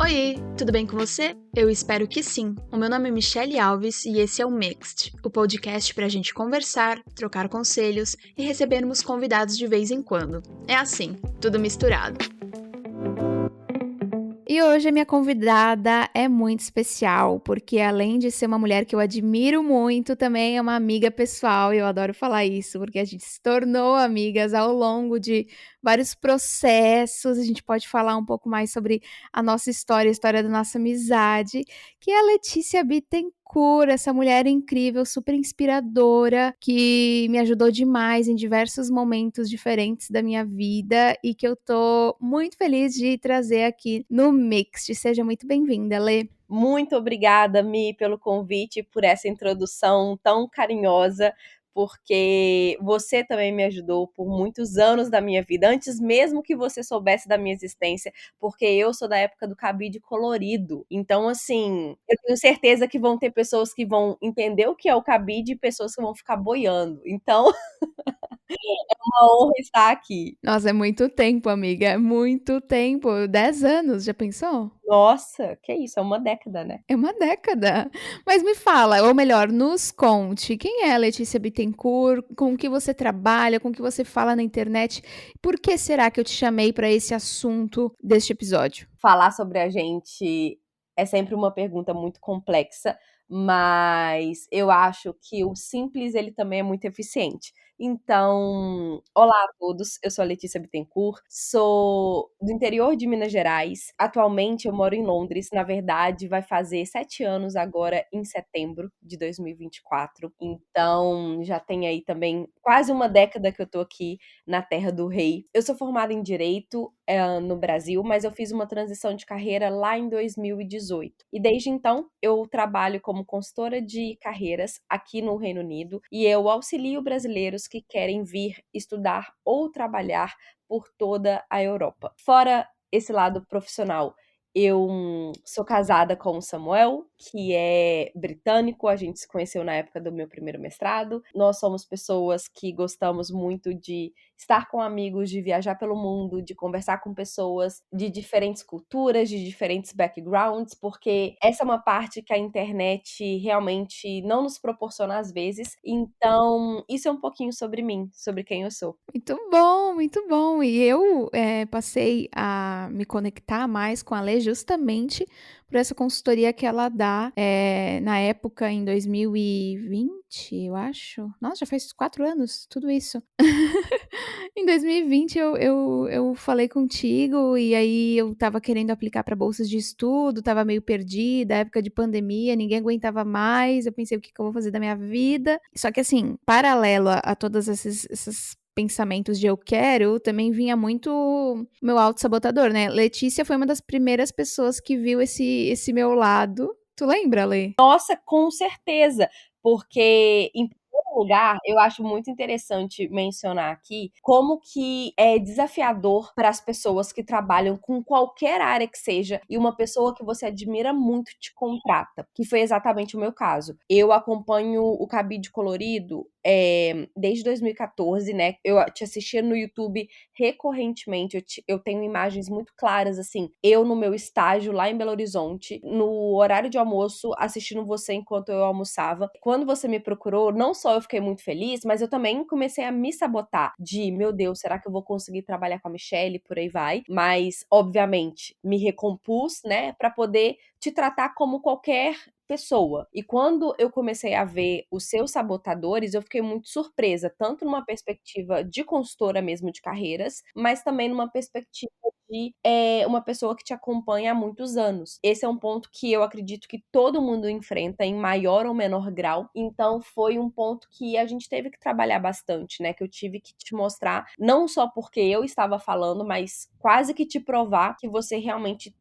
Oi, tudo bem com você? Eu espero que sim. O meu nome é Michelle Alves e esse é o Mixed, o podcast para a gente conversar, trocar conselhos e recebermos convidados de vez em quando. É assim, tudo misturado. E hoje a minha convidada é muito especial, porque além de ser uma mulher que eu admiro muito, também é uma amiga pessoal, e eu adoro falar isso, porque a gente se tornou amigas ao longo de vários processos. A gente pode falar um pouco mais sobre a nossa história, a história da nossa amizade, que é a Letícia Bittencourt, essa mulher incrível, super inspiradora, que me ajudou demais em diversos momentos diferentes da minha vida e que eu tô muito feliz de trazer aqui no Mixed. Seja muito bem-vinda, Lê. Muito obrigada, Mi, pelo convite, por essa introdução tão carinhosa, porque você também me ajudou por muitos anos da minha vida, antes mesmo que você soubesse da minha existência, porque eu sou da época do cabide colorido. Então, assim, eu tenho certeza que vão ter pessoas que vão entender o que é o cabide e pessoas que vão ficar boiando. Então, é uma honra estar aqui. Nossa, é muito tempo, amiga, é muito tempo. 10 anos, já pensou? Nossa, que isso, é uma década, né? É uma década. Mas me fala, ou melhor, nos conte, quem é a Letícia Bittencourt, com o que você trabalha, com o que você fala na internet, por que será que eu te chamei para esse assunto deste episódio? Falar sobre a gente é sempre uma pergunta muito complexa, mas eu acho que o simples ele também é muito eficiente. Então, olá a todos, eu sou a Letícia Bittencourt, sou do interior de Minas Gerais. Atualmente eu moro em Londres, na verdade vai fazer 7 anos agora em setembro de 2024. Então, já tem aí também quase uma década que eu tô aqui na Terra do Rei. Eu sou formada em Direito no Brasil, mas eu fiz uma transição de carreira lá em 2018. E desde então, eu trabalho como consultora de carreiras aqui no Reino Unido e eu auxilio brasileiros que querem vir estudar ou trabalhar por toda a Europa. Fora esse lado profissional, eu sou casada com o Samuel, que é britânico, a gente se conheceu na época do meu primeiro mestrado. Nós somos pessoas que gostamos muito de estar com amigos, de viajar pelo mundo, de conversar com pessoas de diferentes culturas, de diferentes backgrounds, porque essa é uma parte que a internet realmente não nos proporciona às vezes. Então, isso é um pouquinho sobre mim, sobre quem eu sou. Muito bom, muito bom. E eu passei a me conectar mais com a Lê justamente por essa consultoria que ela dá na época, em 2020, eu acho. Nossa, já faz 4 anos, tudo isso. Em 2020 eu falei contigo e aí eu tava querendo aplicar para bolsas de estudo, tava meio perdida, época de pandemia, ninguém aguentava mais. Eu pensei, o que que eu vou fazer da minha vida? Só que assim, paralelo a todas esses pensamentos de eu quero, também vinha muito meu autossabotador, né? Letícia foi uma das primeiras pessoas que viu esse meu lado. Tu lembra, Lê? Nossa, com certeza, porque em primeiro lugar, eu acho muito interessante mencionar aqui como que é desafiador para as pessoas que trabalham com qualquer área que seja e uma pessoa que você admira muito te contrata, que foi exatamente o meu caso. Eu acompanho o Cabide Colorido desde 2014, né? Eu te assistia no YouTube recorrentemente, eu tenho imagens muito claras, assim, eu no meu estágio lá em Belo Horizonte, no horário de almoço, assistindo você enquanto eu almoçava. Quando você me procurou, não só eu fiquei muito feliz, mas eu também comecei a me sabotar, de, meu Deus, será que eu vou conseguir trabalhar com a Michelle? Por aí vai. Mas, obviamente, me recompus, né, pra poder te tratar como qualquer pessoa. E quando eu comecei a ver os seus sabotadores, eu fiquei muito surpresa, tanto numa perspectiva de consultora mesmo de carreiras, mas também numa perspectiva de uma pessoa que te acompanha há muitos anos. Esse é um ponto que eu acredito que todo mundo enfrenta em maior ou menor grau. Então foi um ponto que a gente teve que trabalhar bastante, né? Que eu tive que te mostrar, não só porque eu estava falando, mas quase que te provar que você realmente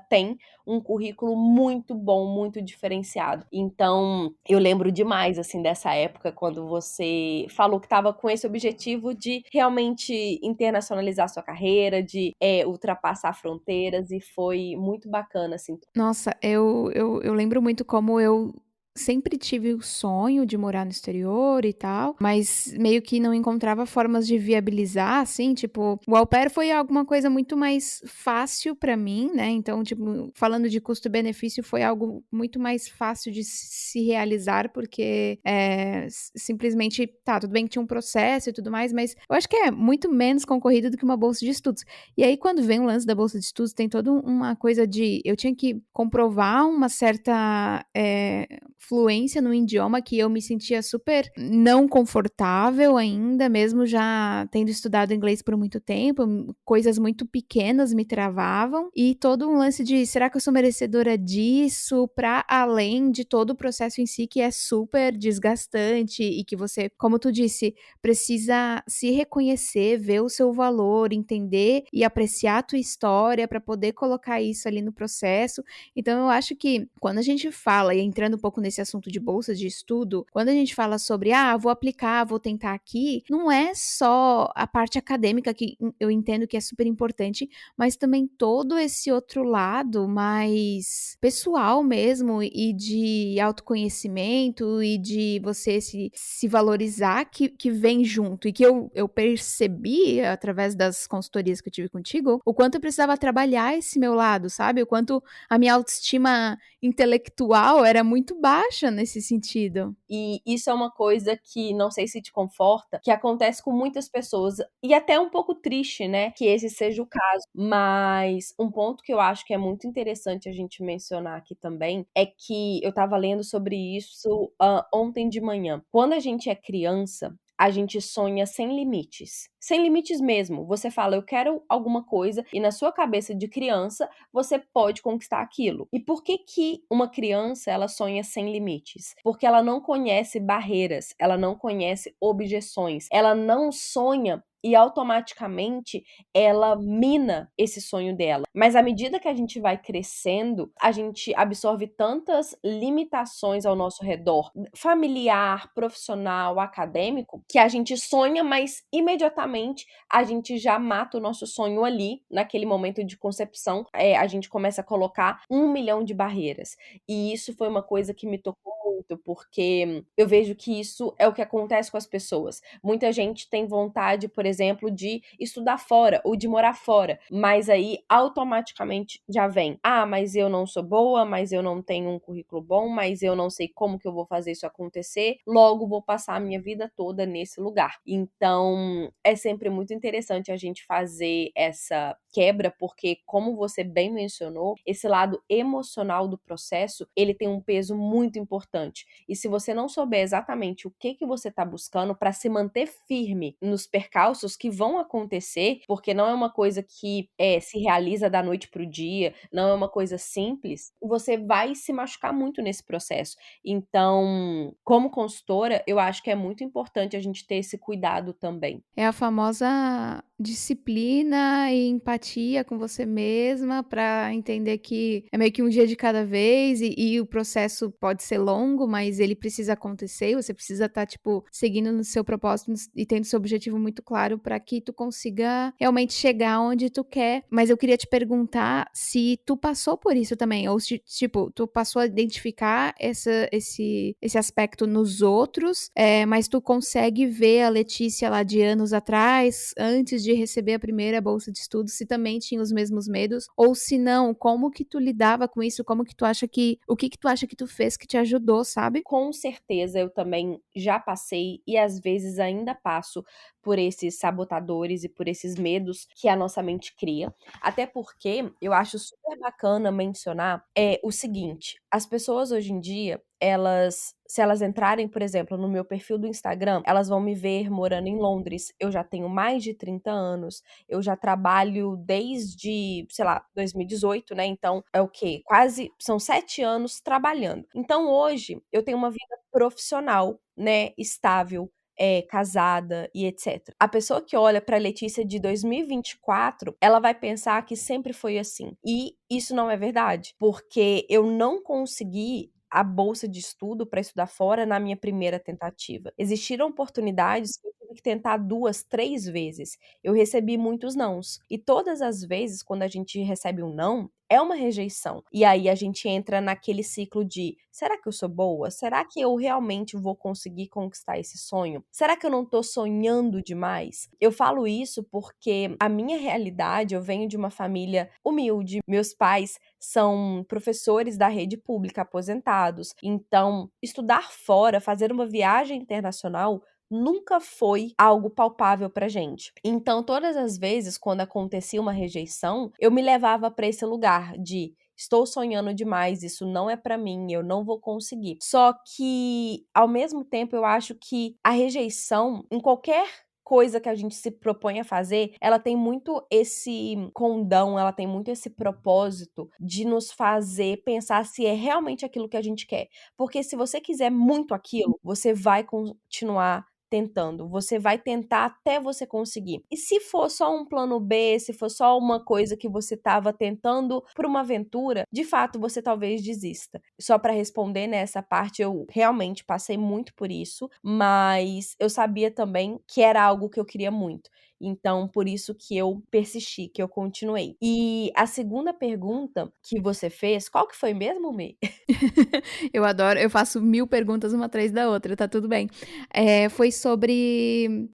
tem um currículo muito bom, muito diferenciado. Então, eu lembro demais, assim, dessa época, quando você falou que estava com esse objetivo de realmente internacionalizar sua carreira, de ultrapassar fronteiras, e foi muito bacana, assim. Nossa, eu lembro muito como eu sempre tive o sonho de morar no exterior e tal, mas meio que não encontrava formas de viabilizar, assim, tipo, o au pair foi alguma coisa muito mais fácil pra mim, né? Então, tipo, falando de custo-benefício, foi algo muito mais fácil de se realizar, porque simplesmente, tá, tudo bem que tinha um processo e tudo mais, mas eu acho que é muito menos concorrido do que uma bolsa de estudos. E aí, quando vem o lance da bolsa de estudos, tem toda uma coisa de, eu tinha que comprovar uma certa fluência no idioma que eu me sentia super não confortável ainda, mesmo já tendo estudado inglês por muito tempo, coisas muito pequenas me travavam, e todo um lance de, será que eu sou merecedora disso, para além de todo o processo em si, que é super desgastante, e que você, como tu disse, precisa se reconhecer, ver o seu valor, entender e apreciar a tua história para poder colocar isso ali no processo. Então, eu acho que quando a gente fala, e entrando um pouco nesse assunto de bolsas de estudo, quando a gente fala sobre, vou aplicar, vou tentar aqui, não é só a parte acadêmica, que eu entendo que é super importante, mas também todo esse outro lado mais pessoal mesmo, e de autoconhecimento, e de você se valorizar, que vem junto, e que eu percebi, através das consultorias que eu tive contigo, o quanto eu precisava trabalhar esse meu lado, sabe? O quanto a minha autoestima intelectual era muito baixa nesse sentido. E isso é uma coisa que, não sei se te conforta, que acontece com muitas pessoas, e até um pouco triste, né, que esse seja o caso. Mas um ponto que eu acho que é muito interessante a gente mencionar aqui também é que eu tava lendo sobre isso ontem de manhã. Quando a gente é criança, a gente sonha sem limites. Sem limites mesmo. Você fala, eu quero alguma coisa, e na sua cabeça de criança, você pode conquistar aquilo. E por que que uma criança, ela sonha sem limites? Porque ela não conhece barreiras, ela não conhece objeções, ela não sonha e automaticamente ela mina esse sonho dela. Mas à medida que a gente vai crescendo, a gente absorve tantas limitações ao nosso redor, familiar, profissional, acadêmico, que a gente sonha, mas imediatamente a gente já mata o nosso sonho ali, naquele momento de concepção. A gente começa a colocar 1 milhão de barreiras. E isso foi uma coisa que me tocou muito, porque eu vejo que isso é o que acontece com as pessoas. Muita gente tem vontade, por exemplo, de estudar fora ou de morar fora, mas aí automaticamente já vem: mas eu não sou boa, mas eu não tenho um currículo bom, mas eu não sei como que eu vou fazer isso acontecer, logo vou passar a minha vida toda nesse lugar. Então, é sempre muito interessante a gente fazer essa quebra, porque, como você bem mencionou, esse lado emocional do processo, ele tem um peso muito importante. E se você não souber exatamente o que você está buscando, para se manter firme nos percalços que vão acontecer, porque não é uma coisa que se realiza da noite para o dia, não é uma coisa simples, você vai se machucar muito nesse processo. Então, como consultora, eu acho que é muito importante a gente ter esse cuidado também. É a famosa disciplina e empatia com você mesma, para entender que é meio que um dia de cada vez, e o processo pode ser longo, mas ele precisa acontecer, você precisa estar, tipo, seguindo no seu propósito e tendo seu objetivo muito claro, para que tu consiga realmente chegar onde tu quer. Mas eu queria te perguntar se tu passou por isso também, ou se, tipo, tu passou a identificar esse aspecto nos outros, mas tu consegue ver a Letícia lá de anos atrás, antes de receber a primeira bolsa de estudos, se também tinha os mesmos medos, ou se não, como que tu lidava com isso, como que tu acha que, o que que tu acha que tu fez que te ajudou, sabe? Com certeza eu também já passei e às vezes ainda passo por esses sabotadores e por esses medos que a nossa mente cria. Até porque eu acho super bacana mencionar o seguinte: as pessoas hoje em dia, se elas entrarem, por exemplo, no meu perfil do Instagram, elas vão me ver morando em Londres. Eu já tenho mais de 30 anos, eu já trabalho desde, sei lá, 2018, né? Então é o quê? São 7 anos trabalhando. Então hoje eu tenho uma vida profissional, né, estável, casada e etc. A pessoa que olha pra Letícia de 2024, ela vai pensar que sempre foi assim. E isso não é verdade, porque eu não consegui a bolsa de estudo para estudar fora na minha primeira tentativa. Existiram oportunidades que eu tive que tentar 2, 3 vezes. Eu recebi muitos nãos. E todas as vezes, quando a gente recebe um não, é uma rejeição. E aí a gente entra naquele ciclo de: será que eu sou boa? Será que eu realmente vou conseguir conquistar esse sonho? Será que eu não tô sonhando demais? Eu falo isso porque a minha realidade, eu venho de uma família humilde. Meus pais são professores da rede pública aposentados. Então, estudar fora, fazer uma viagem internacional nunca foi algo palpável pra gente. Então, todas as vezes quando acontecia uma rejeição, eu me levava para esse lugar de: estou sonhando demais, isso não é pra mim, eu não vou conseguir. Só que, ao mesmo tempo, eu acho que a rejeição, em qualquer coisa que a gente se propõe a fazer, ela tem muito esse condão, ela tem muito esse propósito de nos fazer pensar se é realmente aquilo que a gente quer. Porque se você quiser muito aquilo, você vai continuar tentando, você vai tentar até você conseguir. E se for só um plano B, se for só uma coisa que você estava tentando por uma aventura, de fato você talvez desista. Só para responder nessa parte, eu realmente passei muito por isso, mas eu sabia também que era algo que eu queria muito. Então, por isso que eu persisti, que eu continuei. E a segunda pergunta que você fez, qual que foi mesmo, Mê? Eu adoro, eu faço 1000 perguntas uma atrás da outra, tá tudo bem. Foi sobre.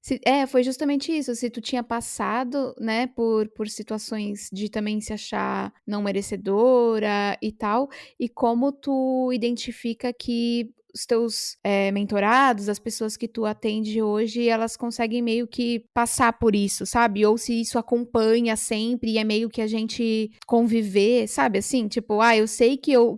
Foi justamente isso. Se tu tinha passado, né, por situações de também se achar não merecedora e tal, e como tu identifica que os teus mentorados, as pessoas que tu atende hoje, elas conseguem meio que passar por isso, sabe? Ou se isso acompanha sempre e é meio que a gente conviver, sabe? Assim, tipo, eu sei que eu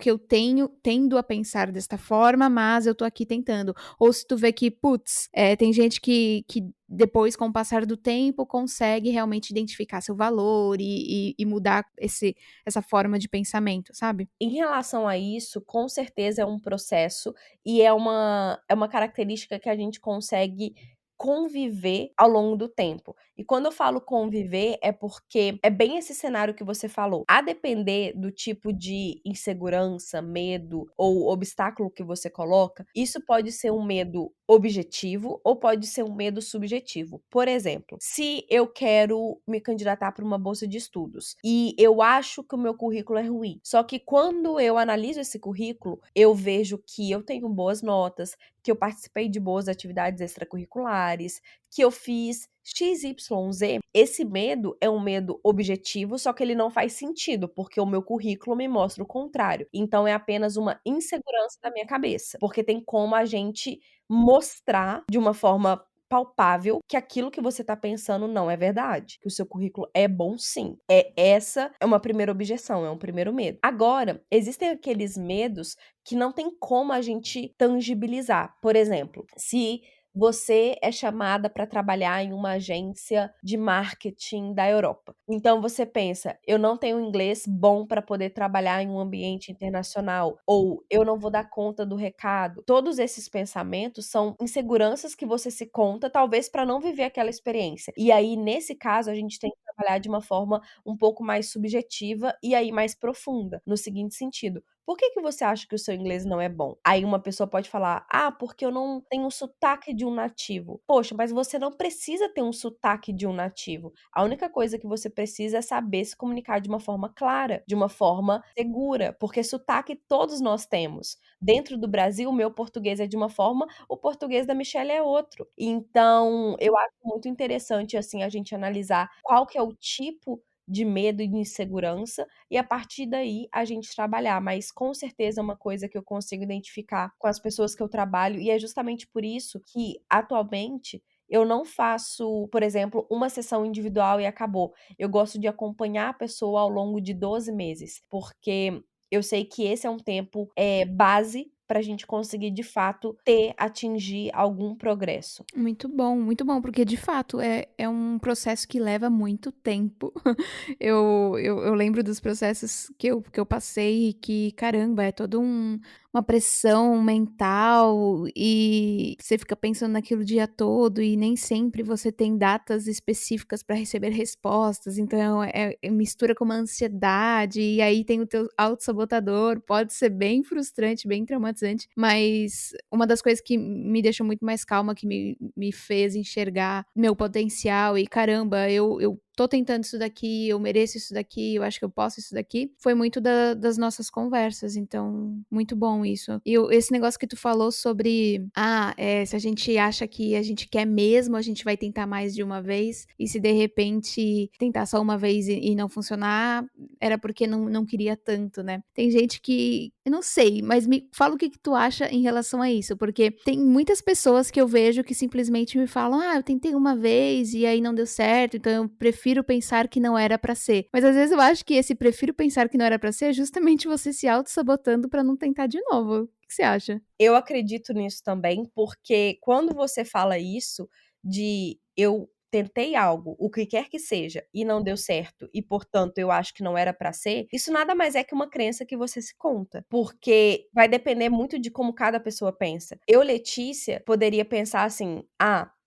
tendo a pensar desta forma, mas eu tô aqui tentando. Ou se tu vê que, putz, tem gente que depois, com o passar do tempo, consegue realmente identificar seu valor e mudar essa forma de pensamento, sabe? Em relação a isso, com certeza é um processo e é uma característica que a gente consegue conviver ao longo do tempo. E quando eu falo conviver, é porque é bem esse cenário que você falou. A depender do tipo de insegurança, medo ou obstáculo que você coloca, isso pode ser um medo objetivo ou pode ser um medo subjetivo. Por exemplo, se eu quero me candidatar para uma bolsa de estudos e eu acho que o meu currículo é ruim, só que quando eu analiso esse currículo, eu vejo que eu tenho boas notas, que eu participei de boas atividades extracurriculares, que eu fiz XYZ, esse medo é um medo objetivo, só que ele não faz sentido, porque o meu currículo me mostra o contrário. Então é apenas uma insegurança da minha cabeça, porque tem como a gente mostrar de uma forma palpável que aquilo que você tá pensando não é verdade, que o seu currículo é bom sim. Essa é uma primeira objeção, é um primeiro medo. Agora, existem aqueles medos que não tem como a gente tangibilizar. Por exemplo, se você é chamada para trabalhar em uma agência de marketing da Europa. Então você pensa: eu não tenho inglês bom para poder trabalhar em um ambiente internacional, ou eu não vou dar conta do recado. Todos esses pensamentos são inseguranças que você se conta, talvez para não viver aquela experiência. E aí, nesse caso, a gente tem que trabalhar de uma forma um pouco mais subjetiva e aí mais profunda, no seguinte sentido: por que você acha que o seu inglês não é bom? Aí uma pessoa pode falar: porque eu não tenho o sotaque de um nativo. Poxa, mas você não precisa ter um sotaque de um nativo. A única coisa que você precisa é saber se comunicar de uma forma clara, de uma forma segura, porque sotaque todos nós temos. Dentro do Brasil, o meu português é de uma forma, o português da Michelle é outro. Então, eu acho muito interessante, assim, a gente analisar qual que é o tipo de medo e de insegurança, e a partir daí a gente trabalhar, mas com certeza é uma coisa que eu consigo identificar com as pessoas que eu trabalho, e é justamente por isso que atualmente eu não faço, por exemplo, uma sessão individual e acabou. Eu gosto de acompanhar a pessoa ao longo de 12 meses, porque eu sei que esse é um tempo base para a gente conseguir, de fato, atingir algum progresso. Muito bom, porque de fato é um processo que leva muito tempo. Eu lembro dos processos que eu passei e que, caramba, é todo uma pressão mental e você fica pensando naquilo o dia todo e nem sempre você tem datas específicas para receber respostas, então mistura com uma ansiedade e aí tem o teu autossabotador, pode ser bem frustrante, bem traumatizante, mas uma das coisas que me deixou muito mais calma, que me fez enxergar meu potencial e caramba, eu tô tentando isso daqui, eu mereço isso daqui, eu acho que eu posso isso daqui, foi muito das nossas conversas, então, muito bom isso. E esse negócio que tu falou sobre, se a gente acha que a gente quer mesmo, a gente vai tentar mais de uma vez, e se de repente tentar só uma vez e não funcionar, era porque não queria tanto, né? Tem gente que, eu não sei, mas me fala o que tu acha em relação a isso, porque tem muitas pessoas que eu vejo que simplesmente me falam, eu tentei uma vez e aí não deu certo, então eu prefiro pensar que não era pra ser. Mas às vezes eu acho que esse prefiro pensar que não era pra ser é justamente você se auto-sabotando pra não tentar de novo. O que você acha? Eu acredito nisso também, porque quando você fala isso de eu tentei algo, o que quer que seja, e não deu certo, e portanto eu acho que não era pra ser, isso nada mais é que uma crença que você se conta, porque vai depender muito de como cada pessoa pensa. Eu, Letícia, poderia pensar assim: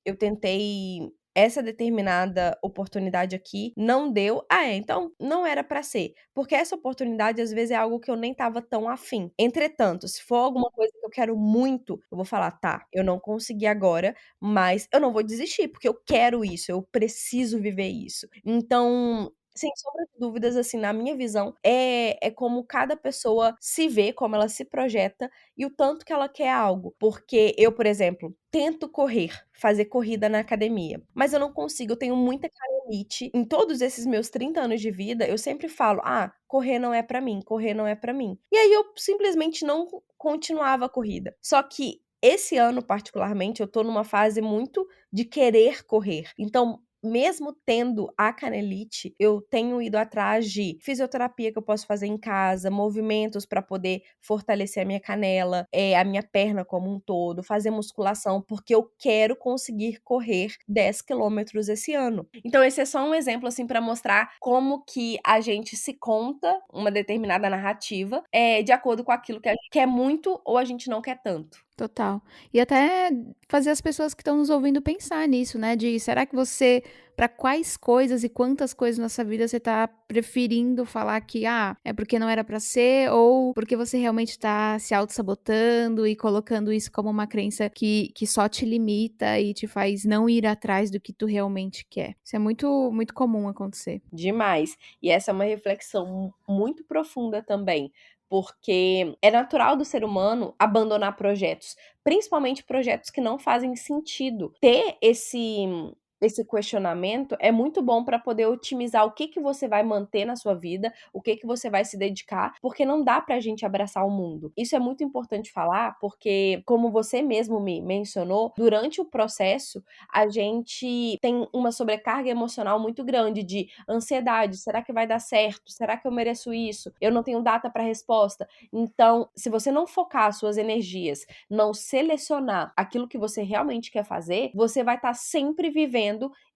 eu tentei essa determinada oportunidade aqui, não deu, então não era pra ser. Porque essa oportunidade, às vezes, é algo que eu nem estava tão afim. Entretanto, se for alguma coisa que eu quero muito, eu vou falar, tá, eu não consegui agora, mas eu não vou desistir, porque eu quero isso, eu preciso viver isso. Então, sem sombra de dúvidas, assim, na minha visão, é como cada pessoa se vê, como ela se projeta e o tanto que ela quer algo. Porque eu, por exemplo, tento correr, fazer corrida na academia, mas eu não consigo, eu tenho muita canelite. Em todos esses meus 30 anos de vida, eu sempre falo: correr não é pra mim, correr não é pra mim. E aí eu simplesmente não continuava a corrida. Só que esse ano, particularmente, eu tô numa fase muito de querer correr. Então, mesmo tendo a canelite, eu tenho ido atrás de fisioterapia que eu posso fazer em casa, movimentos para poder fortalecer a minha canela, a minha perna como um todo, fazer musculação, porque eu quero conseguir correr 10 quilômetros esse ano. Então, esse é só um exemplo, assim, para mostrar como que a gente se conta uma determinada narrativa de acordo com aquilo que a gente quer muito ou a gente não quer tanto. Total. E até fazer as pessoas que estão nos ouvindo pensar nisso, né? De será que você, para quais coisas e quantas coisas na sua vida você tá preferindo falar que, é porque não era pra ser, ou porque você realmente tá se auto-sabotando e colocando isso como uma crença que só te limita e te faz não ir atrás do que tu realmente quer. Isso é muito, muito comum acontecer. Demais. E essa é uma reflexão muito profunda também, porque é natural do ser humano abandonar projetos, principalmente projetos que não fazem sentido. Ter esse questionamento é muito bom para poder otimizar o que você vai manter na sua vida, o que você vai se dedicar, porque não dá pra gente abraçar o mundo. Isso é muito importante falar, porque como você mesmo me mencionou, durante o processo a gente tem uma sobrecarga emocional muito grande de ansiedade, será que vai dar certo? Será que eu mereço isso? Eu não tenho data para resposta. Então, se você não focar suas energias, não selecionar aquilo que você realmente quer fazer, você vai estar sempre vivendo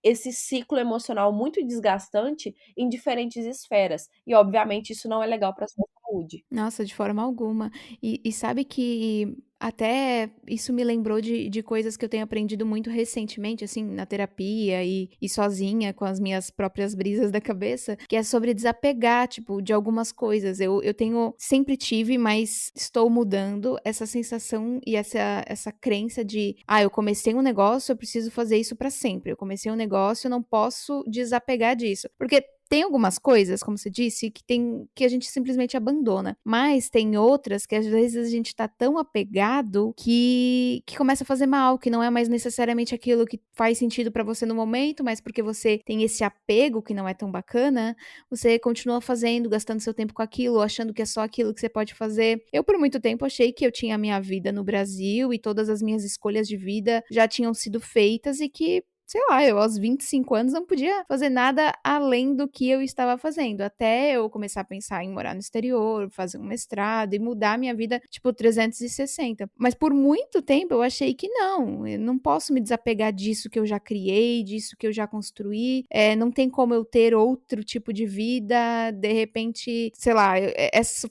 esse ciclo emocional muito desgastante em diferentes esferas. E, obviamente, isso não é legal para sua saúde. Nossa, de forma alguma. E sabe que até isso me lembrou de coisas que eu tenho aprendido muito recentemente, assim, na terapia e sozinha, com as minhas próprias brisas da cabeça, que é sobre desapegar, tipo, de algumas coisas. Eu tenho, sempre tive, mas estou mudando essa sensação e essa crença de, eu comecei um negócio, eu preciso fazer isso pra sempre. Eu comecei um negócio, eu não posso desapegar disso. Porque tem algumas coisas, como você disse, que a gente simplesmente abandona. Mas tem outras que às vezes a gente tá tão apegado que começa a fazer mal, que não é mais necessariamente aquilo que faz sentido pra você no momento, mas porque você tem esse apego que não é tão bacana, você continua fazendo, gastando seu tempo com aquilo, achando que é só aquilo que você pode fazer. Eu, por muito tempo, achei que eu tinha a minha vida no Brasil e todas as minhas escolhas de vida já tinham sido feitas e que sei lá, eu aos 25 anos não podia fazer nada além do que eu estava fazendo, até eu começar a pensar em morar no exterior, fazer um mestrado e mudar a minha vida, tipo, 360. Mas por muito tempo eu achei que não, eu não posso me desapegar disso que eu já criei, disso que eu já construí, não tem como eu ter outro tipo de vida, de repente, sei lá,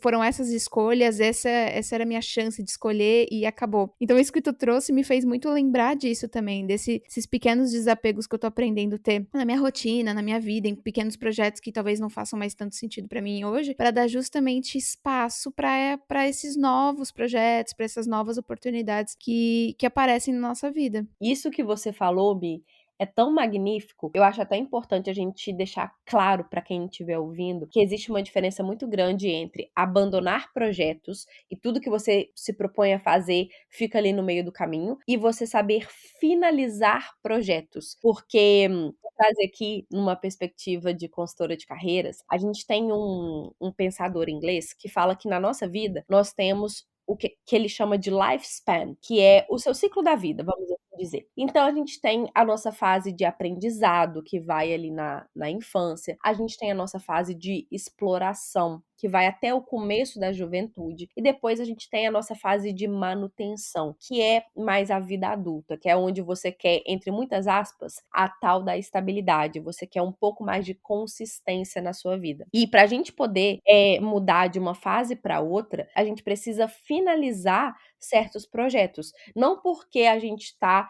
foram essas escolhas, essa era a minha chance de escolher e acabou. Então isso que tu trouxe me fez muito lembrar disso também, desses pequenos desapegos que eu tô aprendendo a ter na minha rotina, na minha vida, em pequenos projetos que talvez não façam mais tanto sentido pra mim hoje, para dar justamente espaço para esses novos projetos, para essas novas oportunidades que aparecem na nossa vida. Isso que você falou, Bi, é tão magnífico. Eu acho até importante a gente deixar claro para quem estiver ouvindo que existe uma diferença muito grande entre abandonar projetos e tudo que você se propõe a fazer fica ali no meio do caminho e você saber finalizar projetos. Porque, vou trazer aqui numa perspectiva de consultora de carreiras, a gente tem um pensador inglês que fala que na nossa vida nós temos o que ele chama de lifespan, que é o seu ciclo da vida, vamos assim dizer. Então a gente tem a nossa fase de aprendizado, que vai ali na infância, a gente tem a nossa fase de exploração, que vai até o começo da juventude, e depois a gente tem a nossa fase de manutenção, que é mais a vida adulta, que é onde você quer, entre muitas aspas, a tal da estabilidade, você quer um pouco mais de consistência na sua vida. E para a gente poder mudar de uma fase para outra, a gente precisa finalizar certos projetos. Não porque a gente está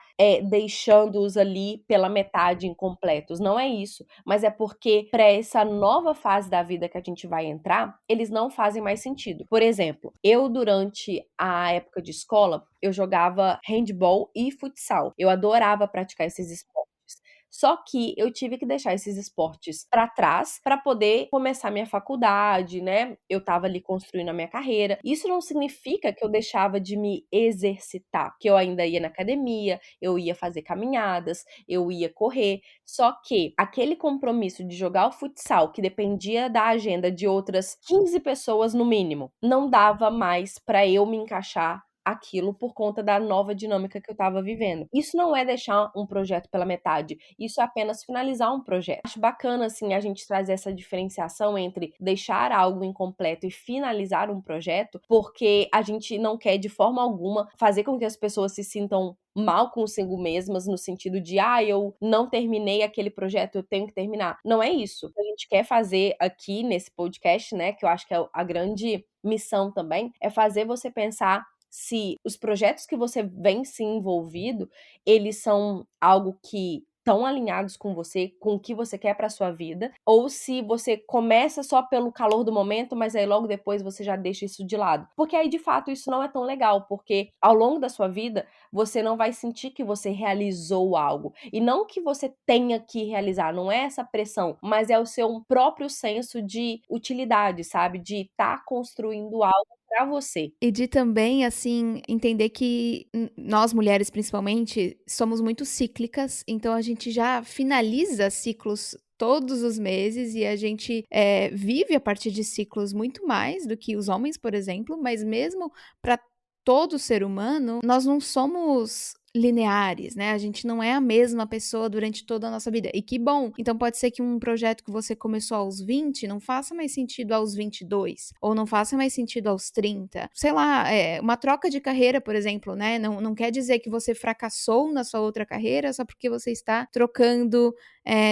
deixando-os ali pela metade incompletos, não é isso, mas é porque para essa nova fase da vida que a gente vai entrar, eles não fazem mais sentido. Por exemplo, eu durante a época de escola, eu jogava handball e futsal. Eu adorava praticar esses esportes. Só que eu tive que deixar esses esportes para trás para poder começar minha faculdade, né? Eu estava ali construindo a minha carreira. Isso não significa que eu deixava de me exercitar, que eu ainda ia na academia, eu ia fazer caminhadas, eu ia correr. Só que aquele compromisso de jogar o futsal, que dependia da agenda de outras 15 pessoas no mínimo, não dava mais para eu me encaixar aquilo por conta da nova dinâmica que eu estava vivendo. Isso não é deixar um projeto pela metade, isso é apenas finalizar um projeto. Acho bacana, assim, a gente trazer essa diferenciação entre deixar algo incompleto e finalizar um projeto, porque a gente não quer de forma alguma fazer com que as pessoas se sintam mal consigo mesmas, no sentido de, eu não terminei aquele projeto, eu tenho que terminar. Não é isso. O que a gente quer fazer aqui nesse podcast, né, que eu acho que é a grande missão também, é fazer você pensar se os projetos que você vem se envolvido, eles são algo que estão alinhados com você, com o que você quer para sua vida, ou se você começa só pelo calor do momento, mas aí logo depois você já deixa isso de lado. Porque aí, de fato, isso não é tão legal, porque ao longo da sua vida, você não vai sentir que você realizou algo. E não que você tenha que realizar, não é essa pressão, mas é o seu próprio senso de utilidade, sabe? De estar construindo algo para você. E de também, assim, entender que nós mulheres, principalmente, somos muito cíclicas, então a gente já finaliza ciclos todos os meses e a gente vive a partir de ciclos muito mais do que os homens, por exemplo, mas mesmo para todo ser humano, nós não somos lineares, né? A gente não é a mesma pessoa durante toda a nossa vida. E que bom! Então pode ser que um projeto que você começou aos 20 não faça mais sentido aos 22, ou não faça mais sentido aos 30. Sei lá, uma troca de carreira, por exemplo, né? Não quer dizer que você fracassou na sua outra carreira só porque você está trocando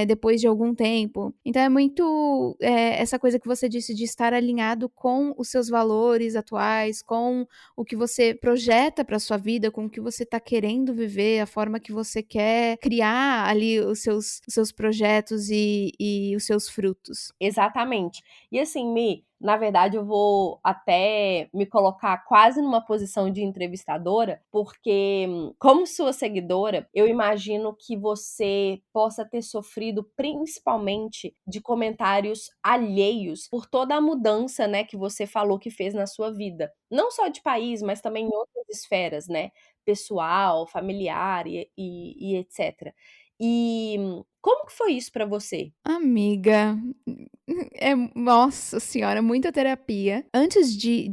depois de algum tempo. Então é muito essa coisa que você disse de estar alinhado com os seus valores atuais, com o que você projeta para sua vida, com o que você está querendo viver, a forma que você quer criar ali os seus projetos e os seus frutos. Exatamente. E assim, na verdade, eu vou até me colocar quase numa posição de entrevistadora, porque, como sua seguidora, eu imagino que você possa ter sofrido principalmente de comentários alheios por toda a mudança, né, que você falou que fez na sua vida. Não só de país, mas também em outras esferas, né? Pessoal, familiar e etc. E Como que foi isso pra você? Amiga, nossa senhora, muita terapia. Antes de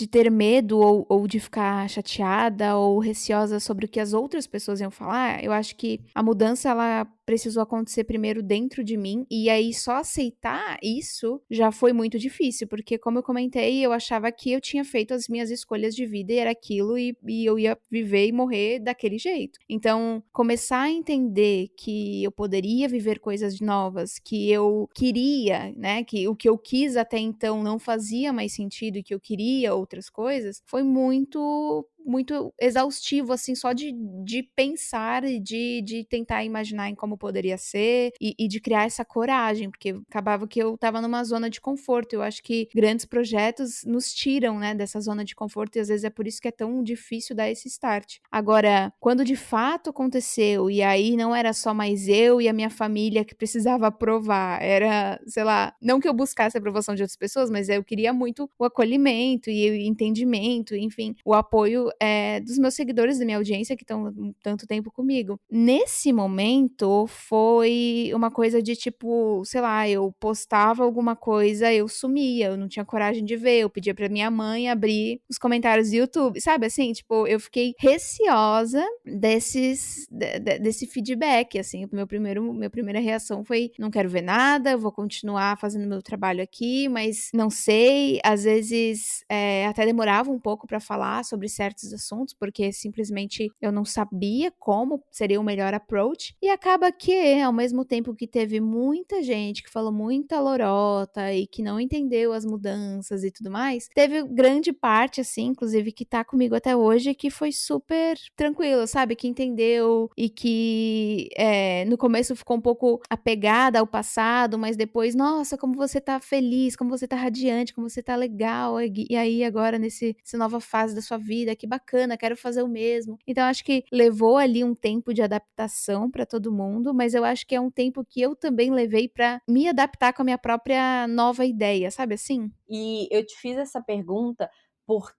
ter medo ou de ficar chateada ou receosa sobre o que as outras pessoas iam falar, eu acho que a mudança, ela precisou acontecer primeiro dentro de mim, e aí só aceitar isso já foi muito difícil, porque como eu comentei, eu achava que eu tinha feito as minhas escolhas de vida e era aquilo, e eu ia viver e morrer daquele jeito. Então, começar a entender que eu poderia viver coisas novas, que eu queria, né, que o que eu quis até então não fazia mais sentido e que eu queria outras coisas, foi muito exaustivo, assim, só de pensar e de tentar imaginar em como poderia ser e de criar essa coragem, porque acabava que eu tava numa zona de conforto. Eu acho que grandes projetos nos tiram, né, dessa zona de conforto e às vezes é por isso que é tão difícil dar esse start. Agora, quando de fato aconteceu e aí não era só mais eu e a minha família que precisava aprovar, era, sei lá, não que eu buscasse a aprovação de outras pessoas, mas eu queria muito o acolhimento e o entendimento, enfim, o apoio dos meus seguidores, da minha audiência que estão tanto tempo comigo. Nesse momento, foi uma coisa de tipo, sei lá, eu postava alguma coisa, eu sumia, eu não tinha coragem de ver, eu pedia pra minha mãe abrir os comentários do YouTube, sabe assim? Tipo, eu fiquei receosa desse feedback, assim. Minha primeira reação foi, não quero ver nada, eu vou continuar fazendo meu trabalho aqui, mas não sei, às vezes até demorava um pouco pra falar sobre certos assuntos, porque simplesmente eu não sabia como seria o melhor approach, e acaba que, ao mesmo tempo que teve muita gente que falou muita lorota e que não entendeu as mudanças e tudo mais, teve grande parte, assim, inclusive, que tá comigo até hoje, que foi super tranquilo, sabe? Que entendeu e que no começo ficou um pouco apegada ao passado, mas depois, nossa, como você tá feliz, como você tá radiante, como você tá legal, e aí agora nessa nova fase da sua vida, que bacana, quero fazer o mesmo. Então acho que levou ali um tempo de adaptação pra todo mundo, mas eu acho que é um tempo que eu também levei pra me adaptar com a minha própria nova ideia, sabe assim? E eu te fiz essa pergunta por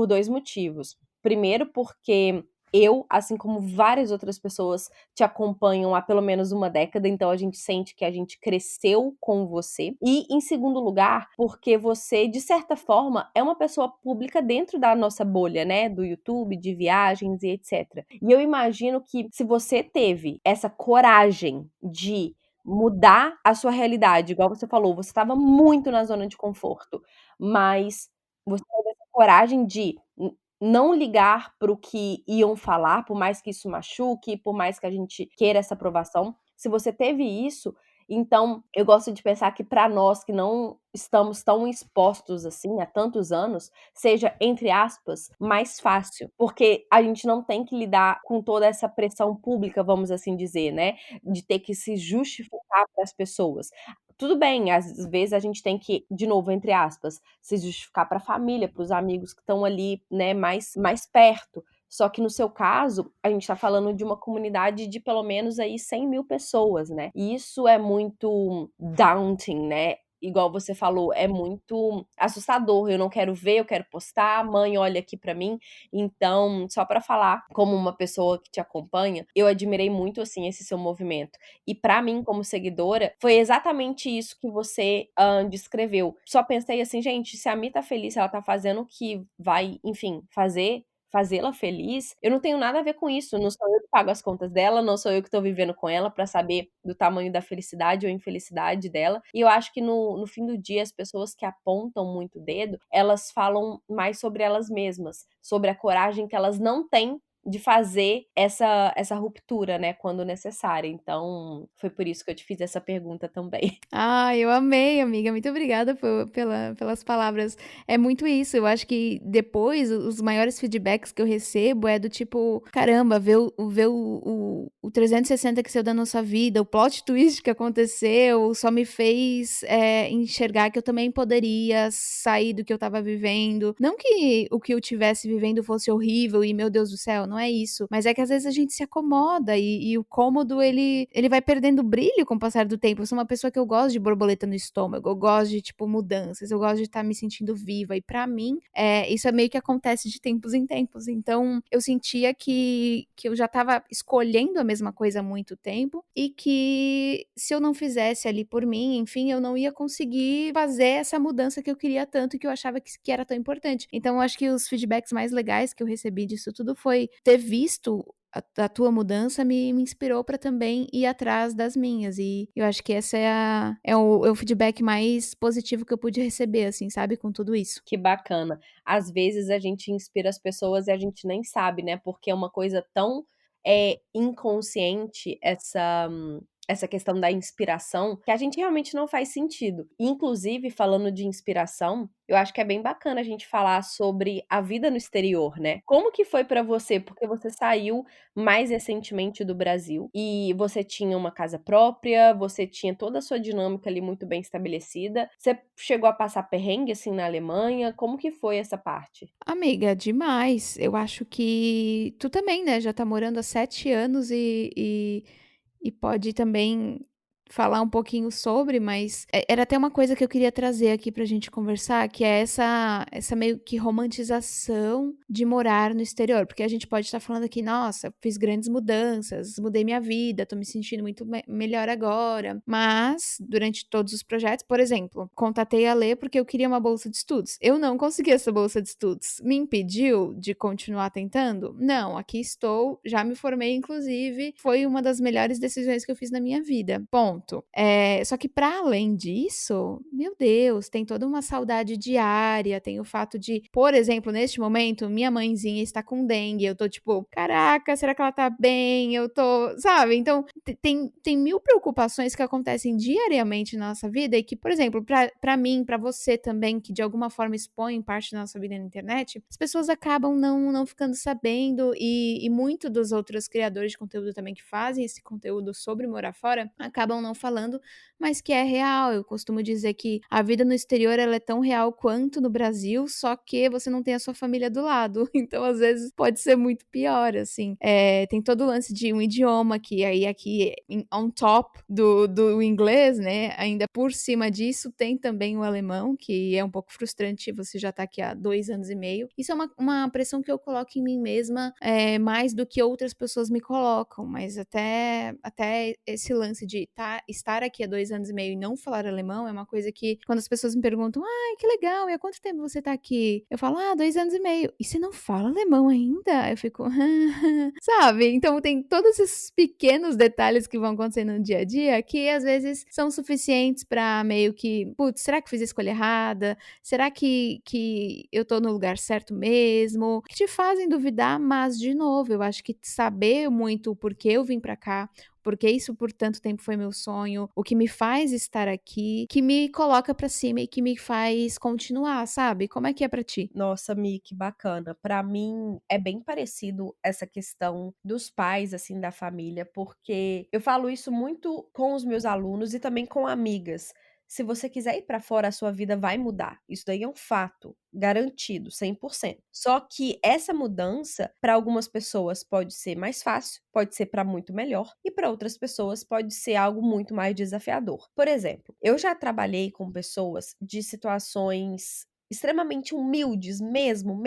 2 motivos. Primeiro, porque eu, assim como várias outras pessoas, te acompanham há pelo menos uma década, então a gente sente que a gente cresceu com você. E, em segundo lugar, porque você, de certa forma, é uma pessoa pública dentro da nossa bolha, né, do YouTube, de viagens e etc. E eu imagino que se você teve essa coragem de mudar a sua realidade, igual você falou, você estava muito na zona de conforto, mas você teve essa coragem de não ligar para o que iam falar, por mais que isso machuque, por mais que a gente queira essa aprovação. Se você teve isso, então eu gosto de pensar que para nós que não estamos tão expostos assim há tantos anos, seja, entre aspas, mais fácil, porque a gente não tem que lidar com toda essa pressão pública, vamos assim dizer, né, de ter que se justificar para as pessoas. Tudo bem, às vezes a gente tem que, de novo, entre aspas, se justificar para a família, para os amigos que estão ali, né, mais perto. Só que no seu caso, a gente está falando de uma comunidade de pelo menos aí 100.000 pessoas, né? E isso é muito daunting, né? Igual você falou, é muito assustador. Eu não quero ver, eu quero postar. Mãe, olha aqui pra mim. Então, só pra falar, como uma pessoa que te acompanha, eu admirei muito assim esse seu movimento. E pra mim, como seguidora, foi exatamente isso que você descreveu. Só pensei assim, gente, se a Mi tá feliz, se ela tá fazendo o que vai, enfim, fazê-la feliz, eu não tenho nada a ver com isso, não sou eu que pago as contas dela, não sou eu que tô vivendo com ela pra saber do tamanho da felicidade ou infelicidade dela, e eu acho que no fim do dia as pessoas que apontam muito o dedo, elas falam mais sobre elas mesmas, sobre a coragem que elas não têm de fazer essa ruptura, né, quando necessária. Então, foi por isso que eu te fiz essa pergunta também. Ah, eu amei, amiga. Muito obrigada pelas palavras. É muito isso. Eu acho que depois os maiores feedbacks que eu recebo é do tipo: caramba, ver o 360 que saiu da nossa vida, o plot twist que aconteceu, só me fez enxergar que eu também poderia sair do que eu tava vivendo. Não que o que eu tivesse vivendo fosse horrível e, meu Deus do céu, não é isso. Mas é que às vezes a gente se acomoda e o cômodo, ele vai perdendo brilho com o passar do tempo. Eu sou uma pessoa que eu gosto de borboleta no estômago, eu gosto de, tipo, mudanças, eu gosto de estar me sentindo viva. E pra mim, isso é meio que acontece de tempos em tempos. Então, eu sentia que eu já tava escolhendo a mesma coisa há muito tempo e que se eu não fizesse ali por mim, enfim, eu não ia conseguir fazer essa mudança que eu queria tanto e que eu achava que era tão importante. Então, eu acho que os feedbacks mais legais que eu recebi disso tudo foi ter visto a tua mudança me inspirou para também ir atrás das minhas. E eu acho que esse é o feedback mais positivo que eu pude receber, assim, sabe? Com tudo isso. Que bacana. Às vezes a gente inspira as pessoas e a gente nem sabe, né? Porque é uma coisa tão inconsciente essa questão da inspiração, que a gente realmente não faz sentido. Inclusive, falando de inspiração, eu acho que é bem bacana a gente falar sobre a vida no exterior, né? Como que foi pra você? Porque você saiu mais recentemente do Brasil e você tinha uma casa própria, você tinha toda a sua dinâmica ali muito bem estabelecida. Você chegou a passar perrengue assim na Alemanha? Como que foi essa parte? Amiga, demais. Eu acho que tu também, né? Já tá morando há 7 anos e pode também falar um pouquinho sobre, mas era até uma coisa que eu queria trazer aqui pra gente conversar, que é essa meio que romantização de morar no exterior, porque a gente pode estar falando aqui, nossa, fiz grandes mudanças, mudei minha vida, tô me sentindo muito melhor agora, mas durante todos os projetos, por exemplo, contatei a Lê porque eu queria uma bolsa de estudos. Eu não consegui essa bolsa de estudos. Me impediu de continuar tentando? Não, aqui estou, já me formei, inclusive, foi uma das melhores decisões que eu fiz na minha vida. Ponto. Só que para além disso, meu Deus, tem toda uma saudade diária, tem o fato de, por exemplo, neste momento, minha mãezinha está com dengue, eu tô tipo, caraca, será que ela tá bem? Eu tô, sabe? Então, tem mil preocupações que acontecem diariamente na nossa vida e que, por exemplo, pra mim, pra você também, que de alguma forma expõe parte da nossa vida na internet, as pessoas acabam não ficando sabendo e muito dos outros criadores de conteúdo também que fazem esse conteúdo sobre morar fora, acabam não falando, mas que é real. Eu costumo dizer que a vida no exterior ela é tão real quanto no Brasil, só que você não tem a sua família do lado. Então, às vezes, pode ser muito pior, assim. Tem todo o lance de um idioma que aí aqui, on top do inglês, né? Ainda por cima disso, tem também o alemão, que é um pouco frustrante, você já tá aqui há 2 anos e meio. Isso é uma pressão que eu coloco em mim mesma, mais do que outras pessoas me colocam, mas até esse lance de estar aqui há 2 anos e meio e não falar alemão é uma coisa que, quando as pessoas me perguntam, ai, que legal, e há quanto tempo você tá aqui? Eu falo, 2 anos e meio. E você não fala alemão ainda? Eu fico, sabe? Então tem todos esses pequenos detalhes que vão acontecendo no dia a dia que às vezes são suficientes pra meio que, putz, será que fiz a escolha errada? Será que eu tô no lugar certo mesmo? Que te fazem duvidar, mas de novo, eu acho que saber muito o porquê eu vim pra cá, porque isso por tanto tempo foi meu sonho, o que me faz estar aqui, que me coloca pra cima e que me faz continuar, sabe? Como é que é pra ti? Nossa, Mi, que bacana. Pra mim é bem parecido essa questão dos pais, assim, da família, porque eu falo isso muito com os meus alunos e também com amigas. Se você quiser ir pra fora, a sua vida vai mudar. Isso daí é um fato, garantido, 100%. Só que essa mudança, para algumas pessoas pode ser mais fácil, pode ser para muito melhor, e para outras pessoas pode ser algo muito mais desafiador. Por exemplo, eu já trabalhei com pessoas de situações extremamente humildes, mesmo,